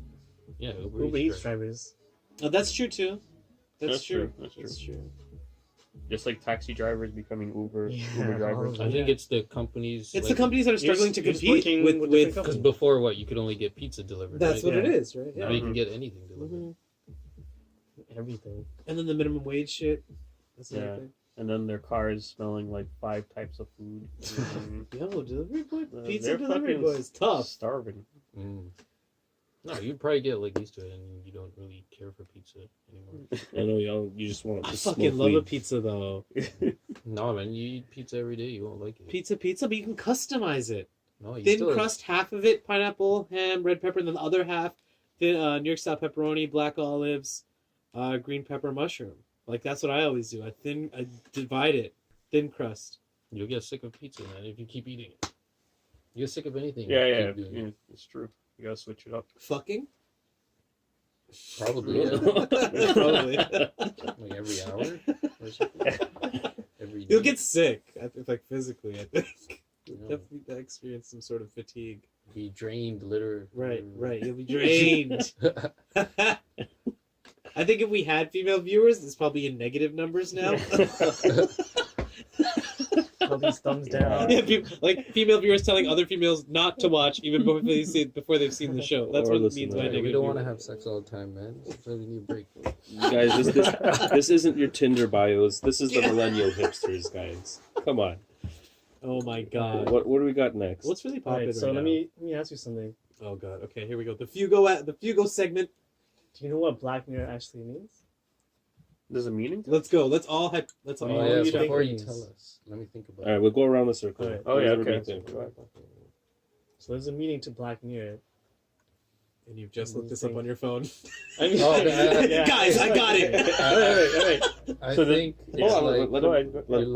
Yeah, Uber Eats drivers. Oh, that's true too. That's true. true. That's That's true. Just like taxi drivers becoming Uber Yeah, Uber all drivers. of I them. think it's the companies. It's the companies that are struggling to You're just compete working with with with. different Because before you could only get pizza delivered. That's right? what Yeah. it is, right? Now Yeah. you can get anything delivered. Mhm. Everything. And then the minimum wage shit. That's Yeah. another thing. And then their cars smelling like 5 types of food. Yo, delivery boy, pizza They're delivery fucking boys, tough. Starving. Mm. No, you'd probably get like used to it, and you don't really care for pizza anymore. I know you just want to I smoke fucking love a weed. pizza though. No, man, you eat pizza every day, you won't like it. Pizza, but you can customize it. No, you Thin still crust, half of it pineapple, ham, red pepper, and then the other half thin, New York style pepperoni, black olives, green pepper, mushroom. Like that's what I always do. I divide it, thin crust. You'll get sick of pizza, man, if you keep eating it. You get sick of anything. Yeah, if you yeah, keep doing it. it's true. You gotta switch it up. Fucking. Probably, yeah. Probably. Like every hour or something. Every day. You'll get sick. Like physically, I think. You'll Yeah. definitely experience some sort of fatigue. Be drained, litter. Right. You'll be drained. I think if we had female viewers, it's probably in negative numbers now. All these thumbs down. Yeah, like female viewers telling other females not to watch even before they've seen the show. That's Or what it listen means to by it. negative. We don't want to viewers. have sex all the time, man. Sometimes we need a break. Guys, this isn't your Tinder bios. This is the Millennial Hipsters, guys. Come on. Oh my god. What do we got next? What's really All popular? right, so right let now? me ask you something. Oh god. Okay, here we go. The Fugo segment. Do you know what Black Mirror actually means? There's a meaning? Let's go. Let's all. Oh, Oh, what yeah, do you think before it you means? tell us. Let me think about All right, we'll go around the circle. All right. Oh, What yeah, does everybody okay. think? So there's a meaning to Black Mirror. And you've just looked this up on your phone. I mean, yeah. Guys, I got it. All right. I So think it's Hold on, like let Go him- ahead. let you him-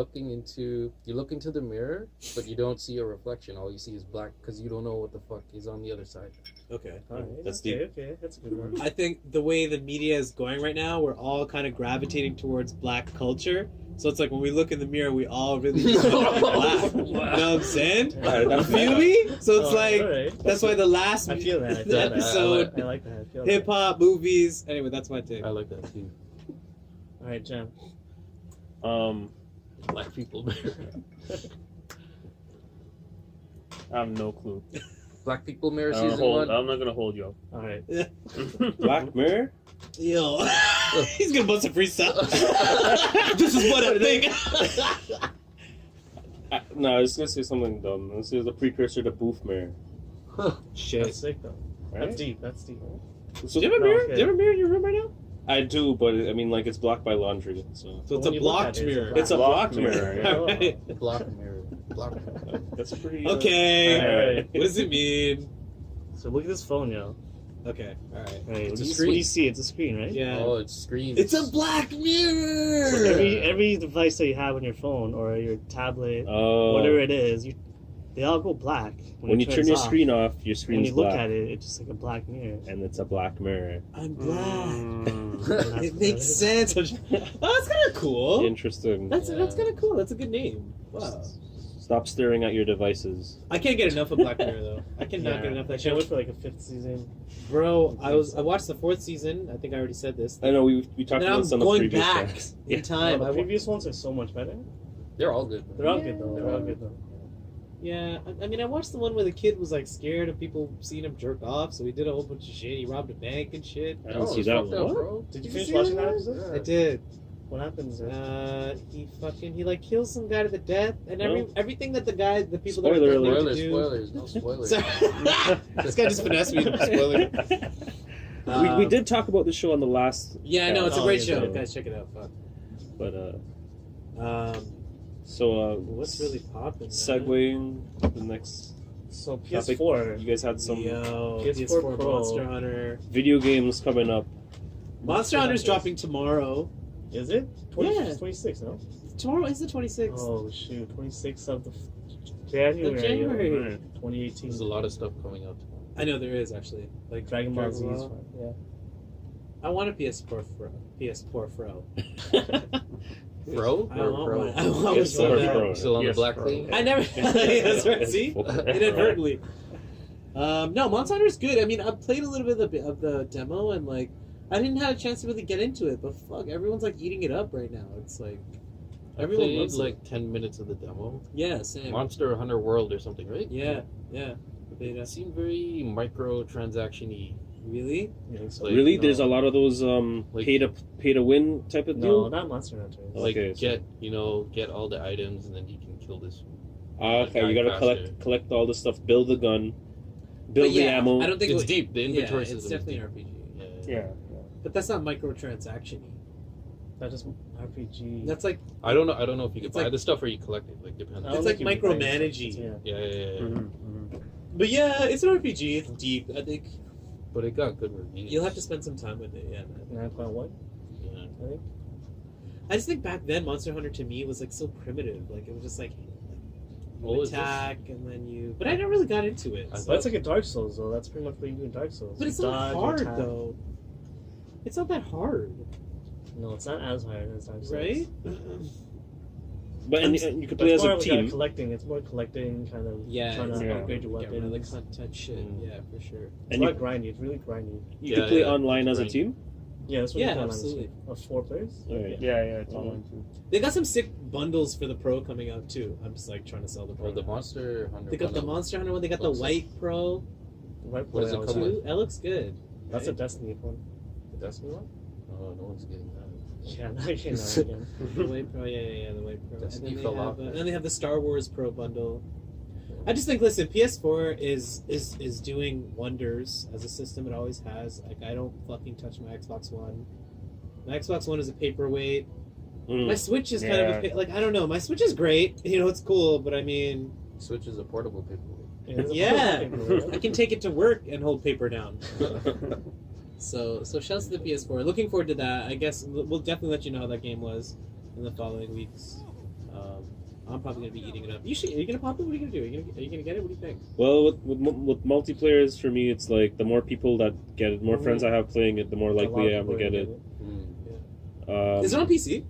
look into the mirror, but you don't see a reflection. All you see is black because you don't know what the fuck is on the other side. Okay. All right. That's okay. That's a good one. I think the way the media is going right now, we're all kind of gravitating towards black culture. So it's like when we look in the mirror, we all really just look black. You know what I'm saying? You feel me? So it's like, all right. that's why the last I feel that. I feel the that. episode, I like that. I feel hip hop, movies. Anyway, that's my take. I like that too. that. All right, Jam. Black people mirror. I have no clue. Black people mirror I'm season 1. not gonna hold you All right. up. Black Mirror? Yo, he's gonna bust a freestyle. This is what I think. No, I was gonna say something dumb. This is a precursor to Booth Mirror. Shit. That's sick though. Right? That's deep. That's deep. Do you have a mirror? okay. Do you have a mirror in your room right now? I do, but I mean, like, it's blocked by laundry, so. So it's When a you look blocked at it, mirror. it's a blocked mirror, mirror. yeah. Alright. Block mirror. Block mirror. That's pretty. Okay. Alright. What does it mean? So look at this phone, yo. Okay. All right. All right. It's a What screen. do you see? It's a screen, right? Yeah. Oh, it's screen. It's a black mirror. Every device that you have on your phone or your tablet, Oh. whatever it is, they all go black When you it turn turns your off. screen off, your When screen's you look black. at it, it's just like a black mirror. And it's a black mirror. I'm black. Mm. It makes sense. Oh, that's kind of cool. Interesting. That's kind of cool. That's a good name. Wow. Stop staring at your devices. I can't get enough of Black Mirror though. I cannot get enough of I that can't show. wait for like a 5th season. Bro, I watched the 4th season. I think I already said this. I know we talked And then about I'm this on the going previous back show. in time. The previous ones are so much better. They're all good. They're all good though. They're all good though. Yeah, I mean, I watched the one where the kid was like scared of people seeing him jerk off, so he did a whole bunch of shit. He robbed a bank and shit. I don't Oh, see it's that fucked up, one. bro. Did you Did finish you watching see that that? episode? I did. What happens? He like kills some guy to the death, and everything that the people Spoiler that are alert. threatening to do. Spoilers. No spoilers. Sorry. This guy just finessed me with a spoiler. We did talk about this show on the last. Yeah, I know it's a Oh, great yeah, show. yeah. Guys, check it out. Fuck. But Um, what's really popping? segueing to the next So topic. PS4. You guys had some Yo, PS4 PS4 Pro. Monster Hunter. video games coming up. Monster Hunter's dropping tomorrow. Is it? Yeah. 26, no? Tomorrow is the 26th. Oh shoot, 26th of the January. Of January. 2018. There's a lot of stuff coming out. I know there is actually. Like Dragon Ball Z is Ball. fun. Yeah. I want a PS4 Pro. PS4 Pro. Pro? I want Pro? one. I want one PS4 so bad. Pro. Still on Yes, the black Pro. thing? I never. That's right. See, inadvertently. No, Monster Hunter's good. I mean, I played a little bit of the demo, and like, I didn't have a chance to really get into it. But fuck, everyone's like eating it up right now. It's like I everyone played loves like 10 minutes of the demo. Yeah, same. Monster Hunter World or something, right? Yeah, yeah. Beta. It seemed very microtransaction-y. Really? You think so? Like, Really? no. There's a lot of those Like- pay to win type of No, deal. not Monster Hunter. Like, Okay, so- get all the items and then you can kill this. Okay, you gotta faster. collect all the stuff, build the gun, build But the yeah, ammo. I don't think It's it, deep. The inventory yeah, system it's is definitely deep. an RPG. Yeah. But that's not microtransaction. Not just RPG. That's like I don't know if you can It's buy like- the stuff or you collect it. Like depends. I don't it's think like you can play micromanaging. Yeah. Yeah. Mhm. But yeah, it's an RPG. It's deep. I think But it got good reviews. you'll have to spend some time with it. Yeah, man. 9.1, Yeah. I think. I just think back then Monster Hunter to me was like so primitive. Like it was just like What you was this? attack and then you. But I never really got into it. I so- But it's like a Dark Souls, though. That's pretty much what you do in Dark Souls. But You it's not dodge, you hard attack. though. It's not that hard, No, it's not as hard as Dark Souls. right? But and you could play It's as more a like team. collecting. It's more collecting, kind of Yeah, trying it's to yeah. upgrade your Get rid of the weapons. content shit. Mm. Yeah, for sure. It's And a you, lot grindy. It's really grindy. you could play Yeah, online as a right. team. Yeah, that's what Yeah, you can absolutely. Of 4 players. All right. Yeah, it's online too. They got some sick bundles for the Pro coming out too. I'm just like trying to sell the Pro. Or the now. Monster Hunter. They got the bundle. Monster Hunter one. They got the Looks White Pro Right What does it play, come I was with? too. That looks good. That's a Destiny one. The Destiny one? Oh, no one's getting that. Yeah, now you can know it again. The White Pro, yeah, the White Pro. Destiny and then, fell they have, off. and then they have the Star Wars Pro bundle. I just think, listen, PS4 is doing wonders as a system. It always has. Like, I don't fucking touch my Xbox One. My Xbox One is a paperweight. My Mm. Switch is kind of Yeah. like, I don't know. My Switch is great. You know, it's cool, but I mean, Switch is a portable paperweight. Yeah, I can take it to work and hold paper down. So shouts to the PS4. Looking forward to that. I guess we'll definitely let you know how that game was in the following weeks. I'm probably gonna be eating it up. Are you gonna pop it? What are you gonna do? Are you gonna get it? What do you think? Well, with multiplayers, for me, it's like the more people that get it, the more friends I have playing it, the more likely I am to get it. Is it on PC?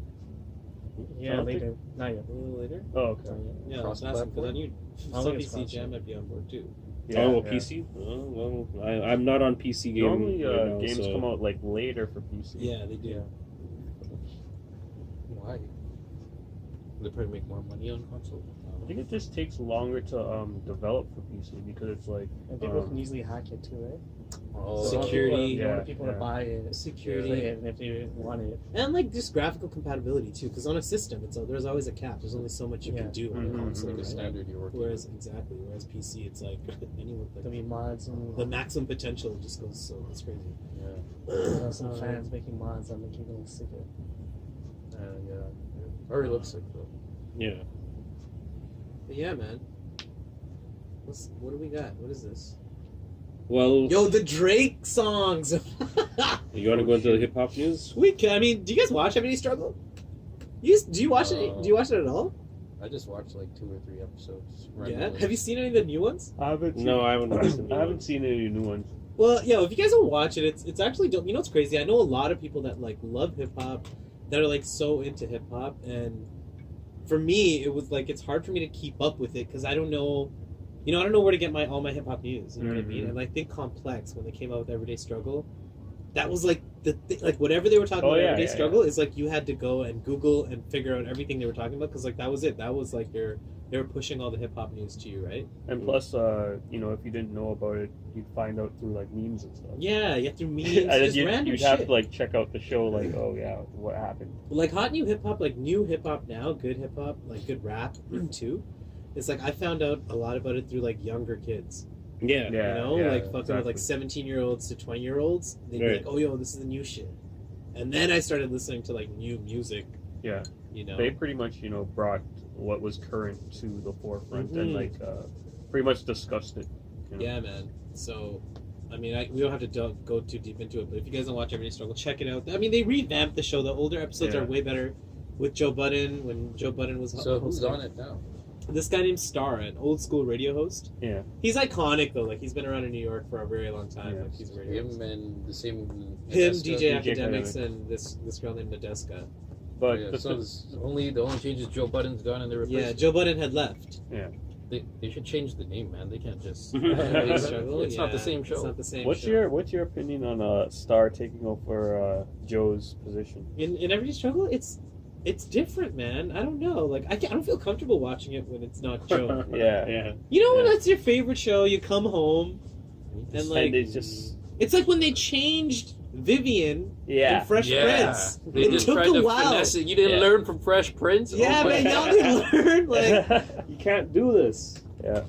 Yeah, later. Not yet. A little later. Oh, okay. Yeah, I was asking because I knew some PC Jam might be on board too. PC? Oh, well, I'm not on PC game. Normally, right now, games so. come out like later for PC. Yeah, they do. Why? They probably make more money on console. I think it just takes longer to develop for PC because it's like And people can easily hack it too, right? Oh, Security. You want people to buy it, Security. play it, and if they want it. And like just graphical compatibility too, because on a system, there's always a cap. There's only so much you can do on a Mhm. console. like a right? standard you're working. Whereas PC, it's like anyone. There'll be mods and The maximum potential just goes so it's crazy. some fans making mods that make you go sick of. Yeah. Already looks sick though. Yeah. But yeah, man. What do we got? What is this? Well, Yo, the Drake songs. you want to go into the hip hop news? Do you guys watch Ebony Struggle? Do you watch it? Do you watch it at all? I just watched like 2 or 3 episodes. Yeah. randomly. Have you seen any of the new ones? I haven't. No, I haven't watched it. I haven't seen any new ones. Well, yeah. If you guys don't watch it, it's actually dope. You know what's crazy? I know a lot of people that like love hip hop, that are like so into hip hop, and for me, it was like it's hard for me to keep up with it because I don't know. I don't know where to get all my hip hop news. You know what I mean? And I think Complex, when they came out with Everyday Struggle, that was like like whatever they were talking about Everyday Struggle is like you had to go and Google and figure out everything they were talking about because like that was it. That was like they were pushing all the hip hop news to you, right? And plus, if you didn't know about it, you'd find out through like memes and stuff. Yeah, you have to memes, And then just random you'd shit. have to like check out the show, like, oh yeah, what happened? Like hot new hip hop, like new hip hop now, good hip hop, like good rap too. It's like I found out a lot about it through like younger kids. Yeah. Like fucking exactly. with like 17-year-olds to 20-year-olds. They'd be Right. like, oh yo, this is the new shit. And then I started listening to like new music. Yeah. You They pretty much, brought what was current to the forefront and Mhm. like pretty much discussed it. Yeah, man. So, I mean, we don't have to go too deep into it, but if you guys don't watch Everyday Struggle, check it out. I mean, they revamped the show. The older episodes Yeah. are way better with Joe Budden, when Joe Budden was So who's hosting. on it now? This guy named Star, an old school radio host. Yeah. He's iconic, though. Like, he's been around in New York for a very long time. Yeah. Like, he's a radio host. Him and the same. Him, Nadeska. DJ DJ Academics, and this girl named Nadeska. But Yeah, the so the only change is Joe Budden's gone and they're Yeah, replaced. Joe Budden had left. They should change the name, man. They can't just. Everyday Struggle, It's not the yeah, same show. It's not the same what's show. your opinion on Star taking over Joe's position? In Everyday Struggle, it's different, man. I don't know. Like, I don't feel comfortable watching it when it's not Joe. Yeah. You know when Yeah. that's your favorite show, you come home, and like, And it's just it's like when they changed Vivian in Fresh Prince. They It just took tried a to while. finesse it. You didn't Yeah. learn from Fresh Prince? Yeah, Oh my man, God. y'all didn't learn. Like, you can't do this. Yeah.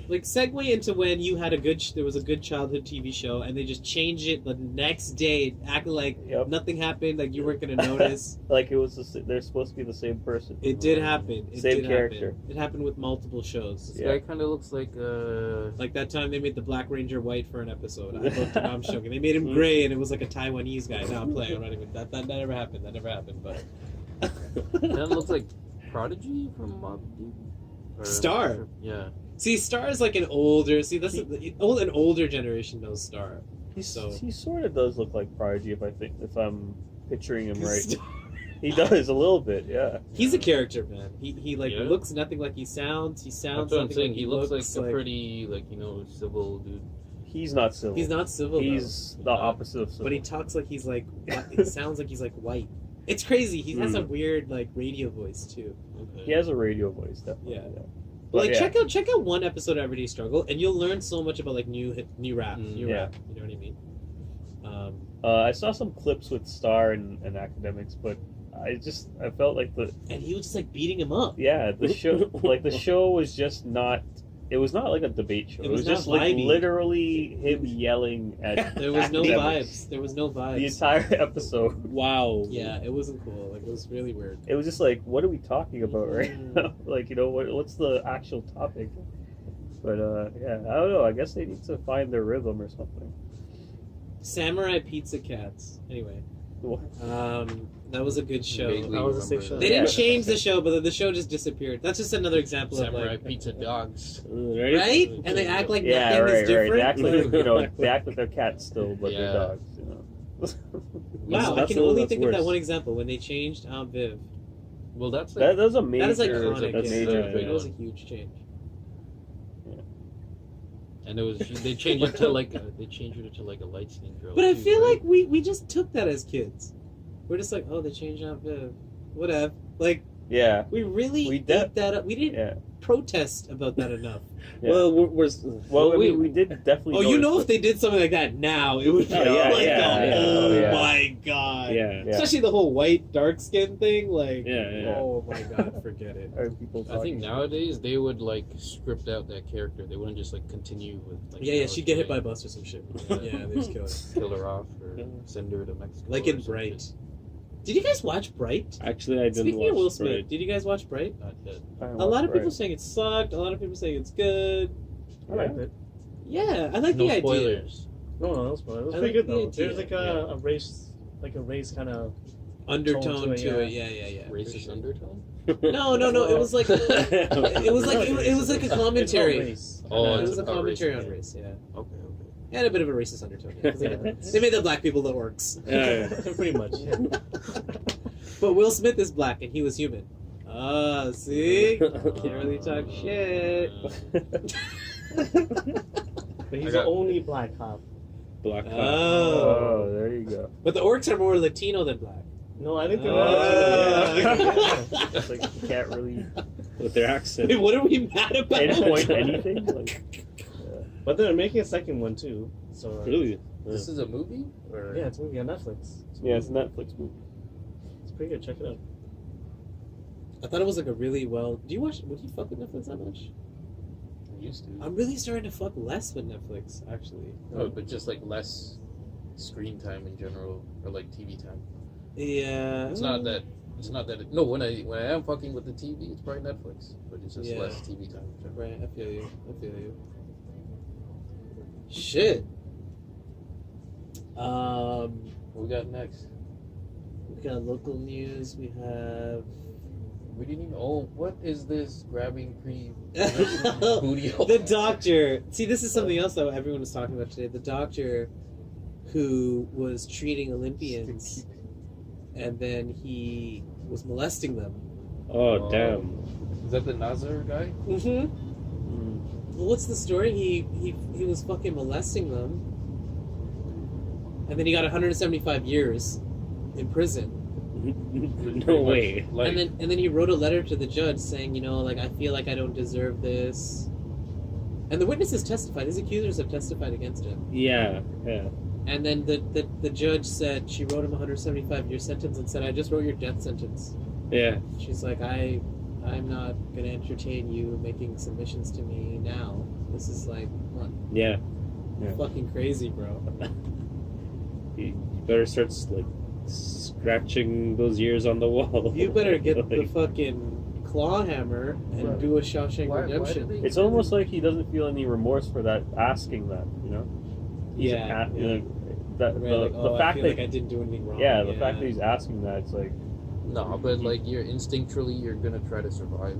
like segue into when you had there was a good childhood TV show, and they just changed it the next day, acting like Yep. nothing happened, like you weren't gonna notice. Like it was they're supposed to be the same person. It did happen. It Same did character. Happen. It happened with multiple shows. This Yeah. guy kind of looks like. Like that time they made the Black Ranger white for an episode. I looked at I'm joking. They made him gray, and it was like a Taiwanese guy. No, I'm playing. I'm not even. That never happened. That never happened. But That looks like Prodigy from Mob Deep. Or- Star. Yeah. see, Star is like an older. See, that's an older generation knows Star. He So- sort of does look like Prodigy if I'm picturing him right. He does a little bit, yeah. He's a character, man. He like Yeah. looks nothing like he sounds. He That's sounds what I'm nothing saying. like He looks like a pretty, civil dude. He's not civil. He's not civil. He's though. the opposite of civil. But he talks like he's like. He sounds like he's like white. It's crazy. He has a weird like radio voice too. He has a radio voice, definitely. Yeah. Yeah. But like yeah. check out one episode of Everyday Struggle, and you'll learn so much about like new rap, new Yeah. rap. You know what I mean? I saw some clips with Star and Academics, but I felt like And he was just like beating him up. the show was just not. It was not like a debate show. It It was was not just like vibey. literally him yelling at. There was no Academics. vibes. There was no The vibes. entire episode. Wow. Yeah, it wasn't cool. Like it was really weird. It was just like, what are we talking about right now? Like, what's the actual topic? But yeah, I don't know. I guess they need to find their rhythm or something. Samurai Pizza Cats. Anyway, What? that was a good show. Vaguely That was a remember sick show. They Yeah. didn't change the show, but the show just disappeared. That's just another example Samurai of like, pizza dogs. Right? right? And they act like Yeah, nothing right, is right. different. They act like they act like they're cats still, but Yeah. they're dogs. You know. Wow, I That's can only that's think of that worse. one example when they changed Aunt Viv. Well, that's That was a That is major. iconic. That's Yeah, major yeah, thing. that was a huge change. and it was they changed it to like a light skinned girl. But I too, feel right? like we just took that as kids. We're just like, oh, they changed Aunt Viv. Whatever. Like, Yeah. we really We ate that up. We didn't Yeah. protest about that enough. Yeah. Well, Well, I mean, we did definitely. Oh, you notice know, if they did something like that now, it would be Oh, yeah, like, yeah, oh yeah. my god. yeah. Yeah. Especially the whole white dark skin thing. Like, Yeah. oh my god, forget it. Are people I think talking? nowadays they would like script out that character. They wouldn't just like continue with like. Yeah, she'd get hit by a killing- bus or some shit. Yeah, they just kill her. kill her off or send her to Mexico. Like or in some Bright. shit. Did you guys watch Bright? Actually, I didn't Speaking watch of Will Smith, Bright. did you guys watch Bright? Not yet. A lot of people saying it sucked. A lot of people saying it's good. I liked it. Yeah, I like No the idea. spoilers. No, it was I pretty like good the though. idea, There's like a race kind of. Undertone Tone to to it, it, yeah. for Racist sure. undertone. No. It was like it was like a commentary. Race. Oh, It it's was a about commentary race, on race. Yeah, Okay. and a bit of a racist undertone. Yeah, 'cause they made the black people the orcs. Pretty much. But Will Smith is black and he was human. Ah, see? Can't really talk shit. But he's I the got- only black cop. Black Hawk. Oh. Oh, there you go. But the orcs are more Latino than black. No, I think they're Ah. It's like you can't really With their accent. Wait, what are we mad about? pinpoint anything. Like, But they're making a second one too. So Really? This is a movie, or yeah, it's a movie on Netflix. yeah, it's a Netflix movie. It's pretty good. Check it out. I thought it was like a really well. Do you watch? Would you fuck with Netflix that much? I used to. I'm really starting to fuck less with Netflix, actually. No, but just like less screen time in general, or like TV time. Yeah. It's not that. It's not that. No, when I am fucking with the TV, it's probably Netflix, but it's just Yeah. less TV time. In general. Right, I feel you. Shit. What we got next? We got local news. We have. We didn't even. Oh, what is this grabbing pre? the booty hole? doctor. See, this is something else that everyone was talking about today. The doctor who was treating Olympians, and then he was molesting them. Oh, damn. Is that the Nazar guy? Mm-hmm. Well, what's the story? He was fucking molesting them, and then he got 175 years in prison. No way. Like, and then he wrote a letter to the judge saying, you know, like, I feel like I don't deserve this. And the witnesses testified. His accusers have testified against him. Yeah. And then the judge said, she wrote him a 175-year sentence and said, I just wrote your death sentence. Yeah. She's like, I'm not going to entertain you making submissions to me now. This is like, what? Yeah. Fucking crazy, bro. You better start like scratching those years on the wall. You better get the Like, fucking claw hammer and Right. do a Shawshank why Redemption. did they It's almost like he doesn't feel any remorse for that, asking that. You know. He's Yeah, you know, that Right, the, like, the oh, I fact feel that like I didn't do anything wrong. yeah, the fact that he's asking that, it's like No, but like you're instinctually you're gonna try to survive.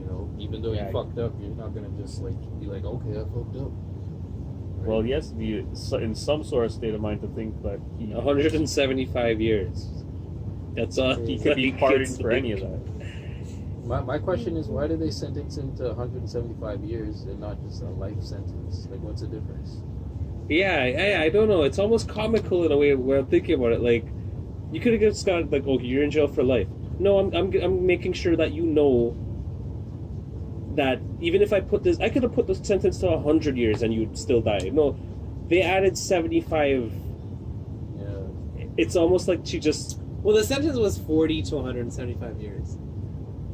You know, even though Yeah. you fucked up, you're not gonna just like be like, okay, I fucked up. well, he has to be in some sort of state of mind to think that he 175 years. That's all. he could be pardoned It's for like- any of that. My question is, why did they sentence him to 175 years and not just a life sentence? Like, what's the difference? Yeah, I don't know. It's almost comical in a way where I'm thinking about it. Like, you could have just got like, oh, you're in jail for life. No, I'm making sure that you know that even if I could have put this sentence to 100 years and you'd still die. No, they added 75. Yeah. It's almost like she just Well, the sentence was 40 to 175 years.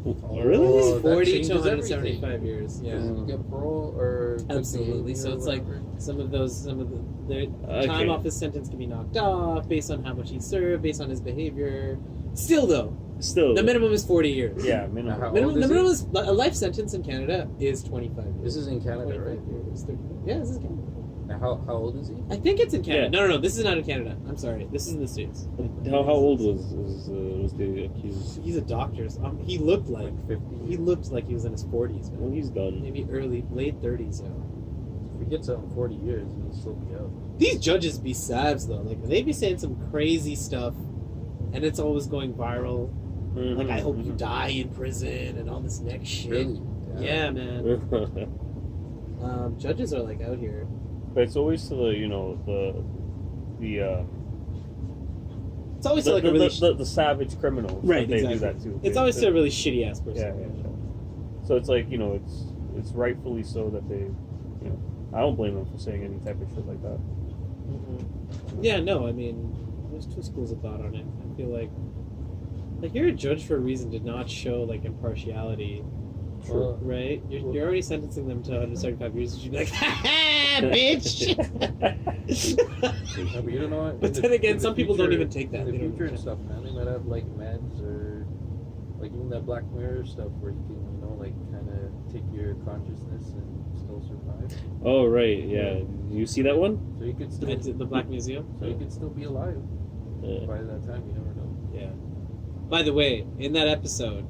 really. Oh, that 40 to changes 175 years. Yeah. Does he get parole or good Absolutely. behavior So or it's like whatever? some of the Okay. time off his sentence can be knocked off based on how much he served, based on his behavior. Still though, Still, the minimum is 40 years. Yeah, minimum. How Minimum, old the is minimum he? is a life sentence in Canada is 25 years. This is in Canada, 25 right? years, 30. Yeah, this is Canada. Now, how old is he? I think it's in Canada. Yeah. No, this is not in Canada. I'm sorry. This is in the States. How old was the accused? He's a doctor. He looked like Like 50. he looked like he was in his 40s. Well, Man. he's done. Maybe late 30s. Yeah. If he gets out in 40 years, he'll still be out. These judges be sabs though. Like they be saying some crazy stuff, and it's always going viral. Mm-hmm. Like I hope you die in prison and all this next shit. Really? Yeah, man. Judges are like out here. But it's always to the It's always to like a really the savage criminals. Right, They exactly. do that too. It's always to a really shitty ass person. Yeah. So it's like it's rightfully so that they, I don't blame them for saying any type of shit like that. Mhm. Yeah, no, I mean, there's two schools of thought on it. I feel like you're a judge for a reason to not show like impartiality, right? You're already sentencing them to 175 years. You should be like, ha bitch. No, but you don't know. But then again, some people don't even take that. In They the don't future even and stuff, man, they might have like meds or like even that Black Mirror stuff where you can, like kind of take your consciousness and still survive. Oh right, yeah. You see that one? So you could still, At the Black Museum. so you could still be alive by that time. You never know. Yeah. By the way, in that episode,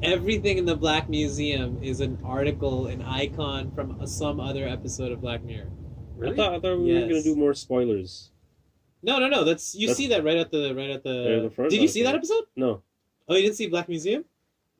everything in the Black Museum is an article, an icon from some other episode of Black Mirror. Really? I thought we were Yes. gonna do more spoilers. No. That's see that right at the the front? Did you see Okay. that episode? No. Oh, you didn't see Black Museum?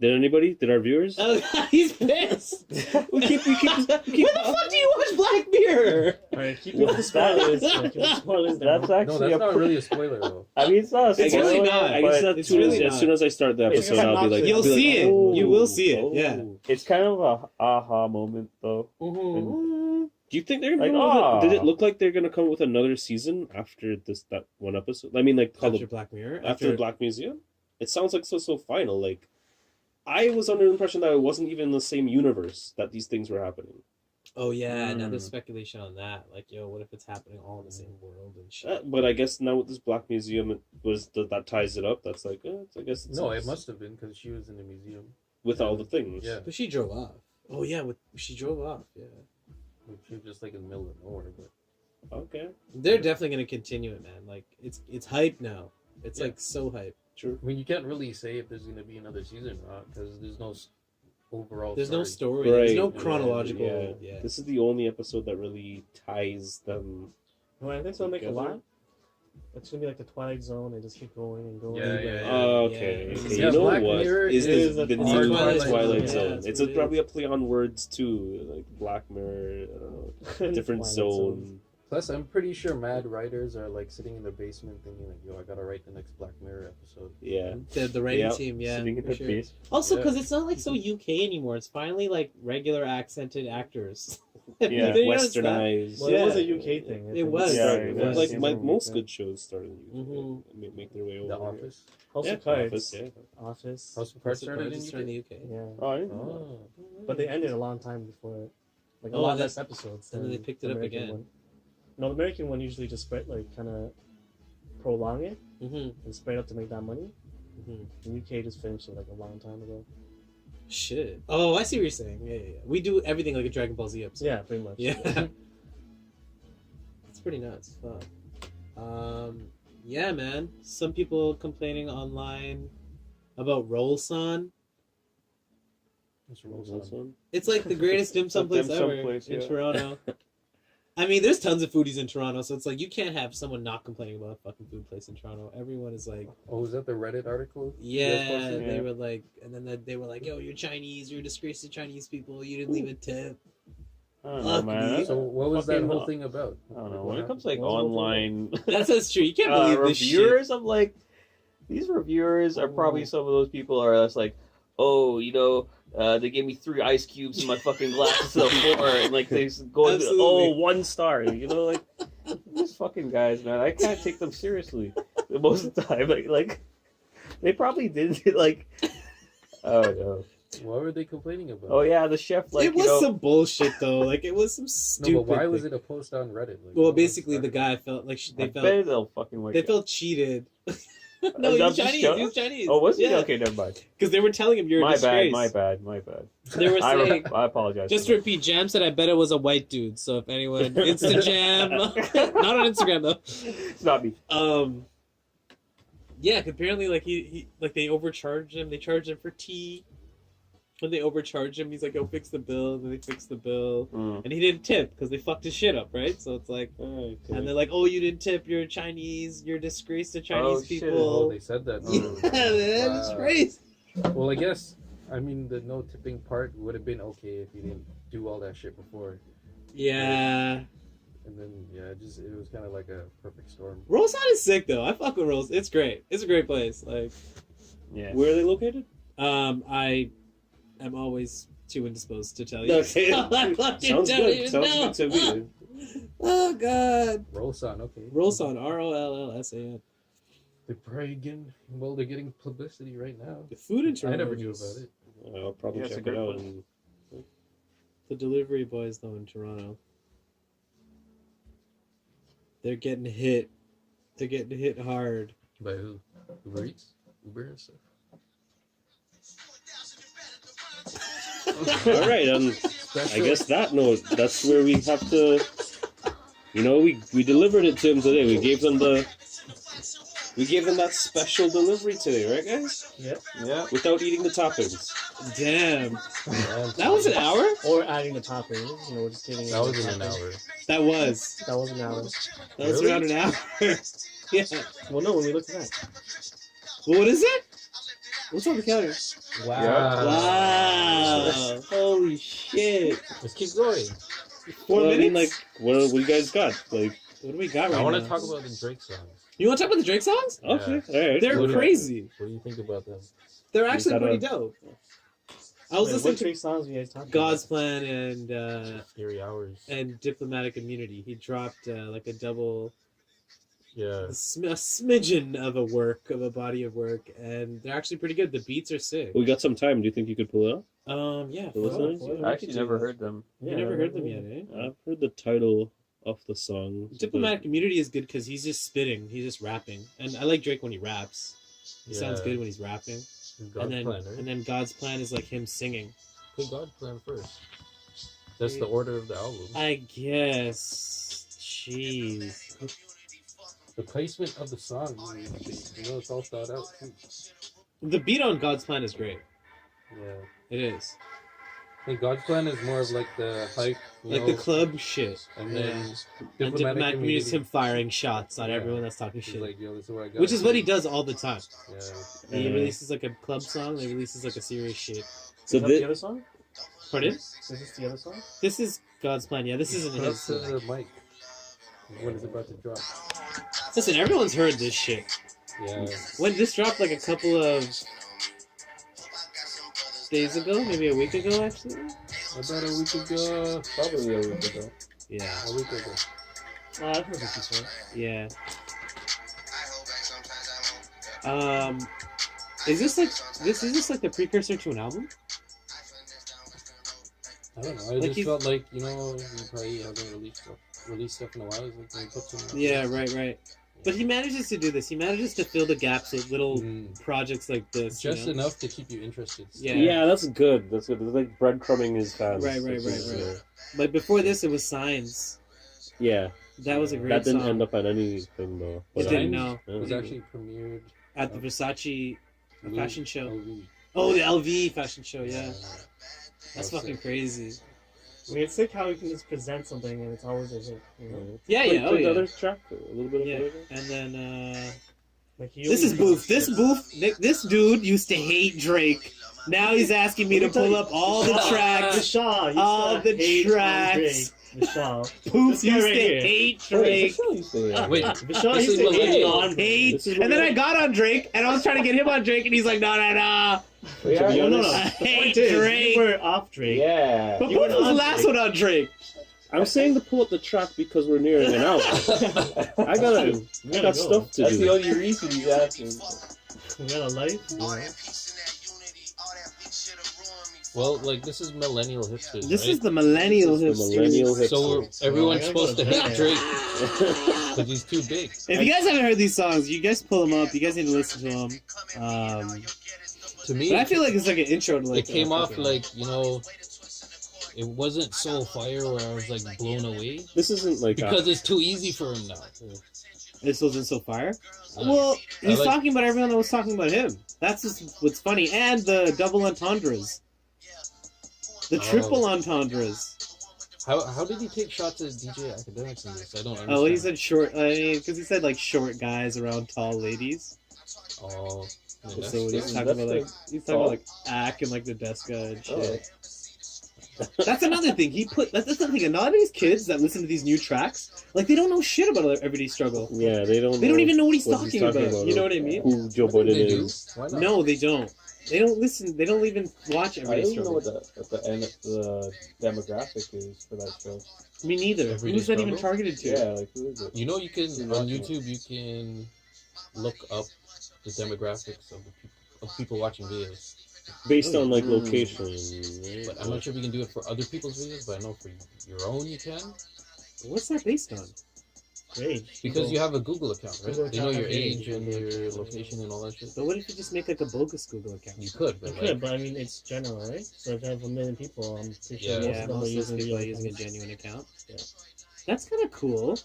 Did anybody? Did our viewers? Oh, he's pissed. we keep. Where the fuck do you watch Black Mirror? Alright, keep Well, the spoilers. Keep the spoilers down. That's actually No, that's not really a spoiler though. I mean, it's not. It's really not, I guess but as it's soon really as not. soon as I start the It's episode, I'll be like, You'll be like, see it. oh, You will see it, oh. yeah. It's kind of a aha moment, though. Mm-hmm. Do you think they're gonna Like, "Oh." come with ah. Did it look like they're gonna come with another season after that one episode? I mean, like called After Black Mirror? after the Black Museum. It sounds like so final. Like I was under the impression that it wasn't even the same universe that these things were happening. Oh yeah, now there's speculation on that. Like, yo, what if it's happening all in the same world and shit? But I guess now with this Black Museum, that ties it up. That's like, I guess it's No, it must have been because she was in the museum. with all the things. Yeah, But she drove off. Oh yeah, she drove off. Yeah, she was just like in the middle of nowhere. But Okay. they're definitely gonna continue it, man. Like it's hype now. It's Yeah. like so hype. True. I mean, you can't really say if there's gonna be another season or not because there's no overall. There's no story. story. There's Right, no yeah, chronological. Yeah. This is the only episode that really ties them. No, I think they'll make a Together? lot. It's gonna be like the Twilight Zone. They just keep going and going. Yeah, yeah, yeah. Oh, okay. Yeah. Okay. Yeah, You know Black what? Mirror Is is the a new hard Twilight, Twilight Zone. Zone? Yeah, that's It's what it probably is. a play on words too, like Black Mirror. I don't know, different Twilight zone. Plus, I'm pretty sure mad writers are like sitting in the basement thinking like, "Yo, I gotta write the next Black Mirror episode." Yeah. The writing Yep. team, yeah. Sitting in for her sure. face. Also, Yeah. because it's not like so UK anymore. It's finally like regular accented actors. Yeah. You notice that? Westernized. Well, it was a UK thing. I It think. was. Yeah, it was. like Yeah. most good shows started in UK. Mhm. and make their way over. The here. Office. House Yeah, of Cards. Office, yeah. Office. House of House Cards of started Cards in is started UK. in the UK. Yeah. Oh, I didn't know Oh. But they ended a long time before it. Like a Oh, lot and less episodes. and then than they picked it the up American again. One. No, the American one usually just spread like kind of prolong it Mm-hmm. and spread up to make that money. Mm-hmm. The UK just finished it like a long time ago. Shit. Oh, I see what you're saying. Yeah. We do everything like a Dragon Ball Z episode. Yeah, pretty much. Yeah. It's pretty nuts. Fuck. Yeah, man. Some people complaining online about Roll-san. It's Rolls This on. one? It's like the greatest dim sum place Dim sum ever place, in yeah. Toronto. I mean, there's tons of foodies in Toronto, so it's like you can't have someone not complaining about a fucking food place in Toronto. Everyone is like, Oh, was that the Reddit article? yeah, posted? they Yeah. were like, and then they were like, yo, you're Chinese, you're a disgrace to Chinese people, you didn't leave a tip. I don't know, man. So what was that Fucking- whole thing about? I don't know. What When it happened? comes to like What was the whole online That's true. You can't believe this shit. reviewers, I'm like, these reviewers are probably some of those people are just like, oh, they gave me 3 ice cubes in my fucking glasses to the floor, and like they go, Absolutely. oh, 1 star, like these fucking guys, man, I can't take them seriously most of the time. Like they probably did like, I don't know. What were they complaining about? Oh yeah, the chef, like it was some bullshit though. Like it was some stupid. No, but why was thing. it a post on Reddit? Like, Well, what basically, was the that? guy felt like I bet they'll fucking wake they up. felt cheated No, I'm he's just Chinese. joking. He's Chinese. Oh, was he? Yeah. Okay, never mind. Because they were telling him you're a disgrace. My bad. They were saying, I apologize. just to repeat, Jam said I bet it was a white dude. So if anyone, Insta Jam, not on Instagram though. It's not me. Yeah, apparently like he like they overcharged him. They charged him for tea. When they overcharged him, he's like, "Yo, fix the bill." And then they fixed the bill, and he didn't tip because they fucked his shit up, right? So it's like, and they're like, "Oh, you didn't tip. You're Chinese. You're a disgrace to Chinese shit. people." Oh, they said that. Yeah, man, it's crazy. Well, I guess I mean the no tipping part would have been okay if you didn't do all that shit before. Yeah. And then it was kind of like a perfect storm. Rollson is sick though. I fuck with Rolls. It's great. It's a great place. Like, Yeah. Where are they located? I am always too indisposed to tell you. Okay. I fucking Sounds don't good. even Sounds know. good to me. Oh god. Rollson, okay. Rollson, ROLLSAN. They're probably getting they're getting publicity right now. The food in I Toronto. never knew about it. I'll probably Yeah, it's a check great it out. place. And The delivery boys though in Toronto. They're getting hit. They're getting hit hard. By who? Uber Eats? Uber and stuff. all right, I guess that note, that's where we have to, we delivered it to him today. We gave them that special delivery today, right, guys? Yeah. Without eating the toppings. Damn. That was an hour? Or adding the toppings. We're just getting That was in an hour. That was. That was an hour. That was Really? around an hour. Yeah. Well, no, when we looked at that. Well, what is it? What's on the counter? Wow. Wow. Holy shit. Let's keep going. 4 Well, I mean, minutes? like, what do you guys got? Like, What do we got right I want now? to talk about the Drake songs. You want to talk about the Drake songs? okay, all right. They're What do you- crazy. What do you think about them? They're actually gotta- pretty dope. I was Wait, listening what to three songs were you guys talking God's about? Plan and Scary Hours. Diplomatic Immunity. He dropped like a double, Yeah. a smidgen of a body of work, and they're actually pretty good. The beats are sick. We got some time. Do you think you could pull it up? Yeah. The listeners? we I could actually do never this. heard them. You never heard them yet, eh? I've heard the title of the song. Diplomatic Immunity is good because he's just spitting, he's just rapping, and I like Drake when he raps. He sounds Yeah. good when he's rapping. God's Plan, right? And then God's Plan is like him singing. Play God's Plan first. That's the order of the album. I guess. Jeez. The placement of the song, it's all thought out too. The beat on God's Plan is great. Yeah. It is. I think God's Plan is more of like the hype, Like the club shit. and then And Diplomatic Immunity is Immunity him firing shots at Yeah. everyone that's talking is shit. like, yo, this is what I got. Which is what he does all the time. Yeah. He releases like a club song, then he releases like a serious shit. So Is that the other song? Pardon? Is this the other song? This is God's Plan. Yeah, this isn't That's his. the mic. When it's about to drop. Listen, everyone's heard this shit. Yeah. When this dropped like a couple of days ago, maybe a week ago actually. About a week ago. Probably a week ago. Yeah. A week ago. Oh, I've heard this before. Yeah. Is this like the precursor to an album? I don't know. I Like just he's- felt like, you probably haven't released stuff in a while. It's like when you put some. Yeah, right. But he manages to do this. He manages to fill the gaps with little projects like this. Just you know? enough to keep you interested. Yeah. Yeah, that's good. That's good. It's like breadcrumbing his fans. Right. This is, Like before this, it was Signs. yeah, That was a great that didn't song. end up on anything though. It But, didn't, no. yeah. It was actually premiered At the Versace fashion show. LV. Oh, the LV fashion show, yeah. That's That's fucking crazy. I mean, it's sick how you can just present something and it's always a hit. You know? Yeah, Play- yeah, oh play the yeah. other track, a little bit of Yeah, other. and then Like he this is Booth. This dude used to hate Drake. Now he's asking me to pull up all the tracks. Vishal, All the tracks. Vishal. Booth This guy used right to here. hate Drake. Wait, Vishal This used is to hate millennial. on Hate. This is And then what- I got on Drake, and I was trying to get him on Drake, and he's like, no. To be No, no, honest, no. I The hate point is, Drake. you were off Drake. Yeah. But You Booth were was the on last Drake. one on Drake. I'm saying to pull up the track because we're nearing an hour. I got go. stuff to That's do. the only reason he's asking. You got a life? well, Well, like this is Millennial Hipsters. This right? is the Millennial This is the Millennial Hipsters. Hipsters. So everyone's Well, I supposed to gotta go hate Drake because he's too big. If you guys haven't heard these songs, you guys pull them up. You guys need to listen to them. To me, But I feel like it's like an intro to like. it came off like it wasn't so fire where I was like blown away This isn't like because it's too easy for him now. This wasn't so fire. Uh, Well, he's like- talking about everyone that was talking about him. That's just what's funny, and the double entendres, the triple entendres. How did he take shots at DJ Academics in this? I don't understand. Oh, he said short. I mean, because he said like short guys around tall ladies. Oh, yeah, that's- So he's that's talking about like like he's talking tall. about like Ack and like the Deska and shit. Oh. That's another thing. That's the thing. A lot of these kids that listen to these new tracks, like they don't know shit about Everyday Struggle. Yeah, they don't. They don't know even know what he's what talking about. You know what I mean? Who Joe I think Budden they do. is. Why not? No, they don't. They don't listen. They don't even watch I Everyday don't even know Struggle. what the demographic is for that show. Me neither. Everyday Who's that even Struggle? targeted to? Yeah, like who is it? You know, you can Who's on watching YouTube. You can look up the demographics of people watching videos. Based on like Mm. location. But I'm not sure if you can do it for other people's videos. But I know for your own you can What's that based on? Age. because you have a Google account, right? Google They know account your has age age. and your location and all that shit. But what if you just make like a bogus Google account? You could, You but could, like, but I mean, it's general, right? So if you have 1 million people, I'm pretty sure Yeah. most Yeah, of them are most of those using people are real using a accounts. genuine account. Yeah. That's kind of cool.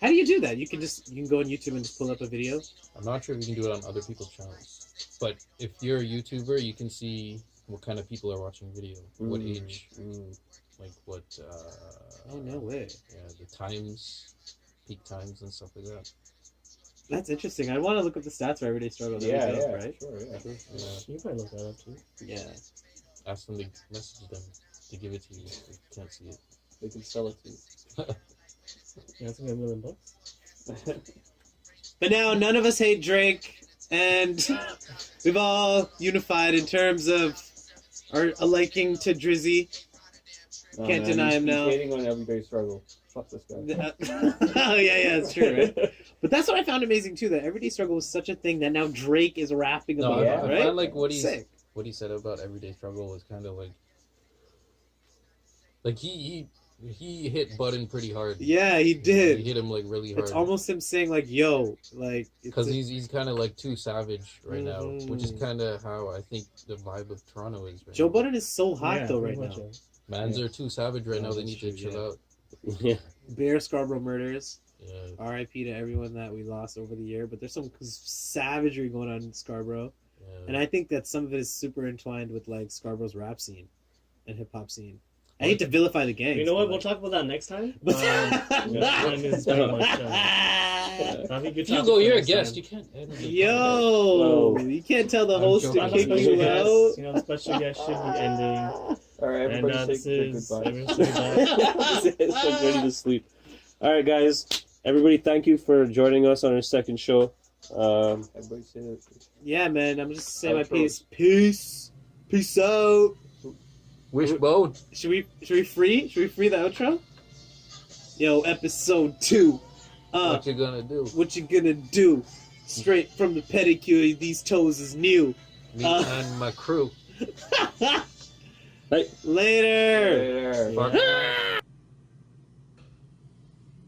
How do you do that? You can go on YouTube and just pull up a video. I'm not sure if you can do it on other people's channels. But if you're a YouTuber, you can see what kind of people are watching video, what age, like what. Oh no way. Yeah, the times, peak times and stuff like that. That's interesting. I want to look up the stats for Everyday Struggle. That'd Yeah, be dope, yeah, right? sure, yeah. Yeah. You can probably look that up too. Yeah. Ask them to message them to give it to you if you can't see it. They can sell it to you. Yeah, that's gonna be $1 million. But now none of us hate Drake, and we've all unified in terms of our a liking to Drizzy. Oh, Can't man, deny him he's now. hating on Everyday Struggle. Fuck this guy. Oh yeah, it's true, right? But that's what I found amazing too. That Everyday Struggle was such a thing that now Drake is rapping No, about, yeah. it, I right? find like what Sick. he said about Everyday Struggle was kind of like he hit Budden pretty hard. Yeah, he He did. hit him like really hard. It's almost him saying like, "Yo," like because it's he's kind of like too savage right now, which is Mhm. kind of how I think the vibe of Toronto is right Joe now. Budden is so hot Yeah, though pretty right much, now. yeah. Mans are too savage right Yeah, now. They that's need to true, chill yeah. out. Yeah. Bear Scarborough murders. Yeah. R.I.P. to everyone that we lost over the year. But there's some savagery going on in Scarborough, Yeah. and I think that some of it is super entwined with like Scarborough's rap scene and hip hop scene. I hate to vilify the gangs. You know what? but, We'll like- talk about that next time. But- Time is pretty much. I think good Hugo, topic you're a next guest. time. You can't edit it. Yo, you can't tell the I'm host joking. to Not a kick special you guest. out. You know, the special guest should be ending. All right, And everybody this say is goodbye. everyone's saying bye. I'm ready to sleep. All right, guys. Everybody, thank you for joining us on our second show. Everybody say that. Yeah, man. I'm just saying my Outro. piece. Peace out. Wishbone. Should we free the outro? Yo, episode 2. What you gonna do? What you gonna do? Straight from the pedicure, these toes is new. Me and my crew. Bye. Later. Later. Fuck.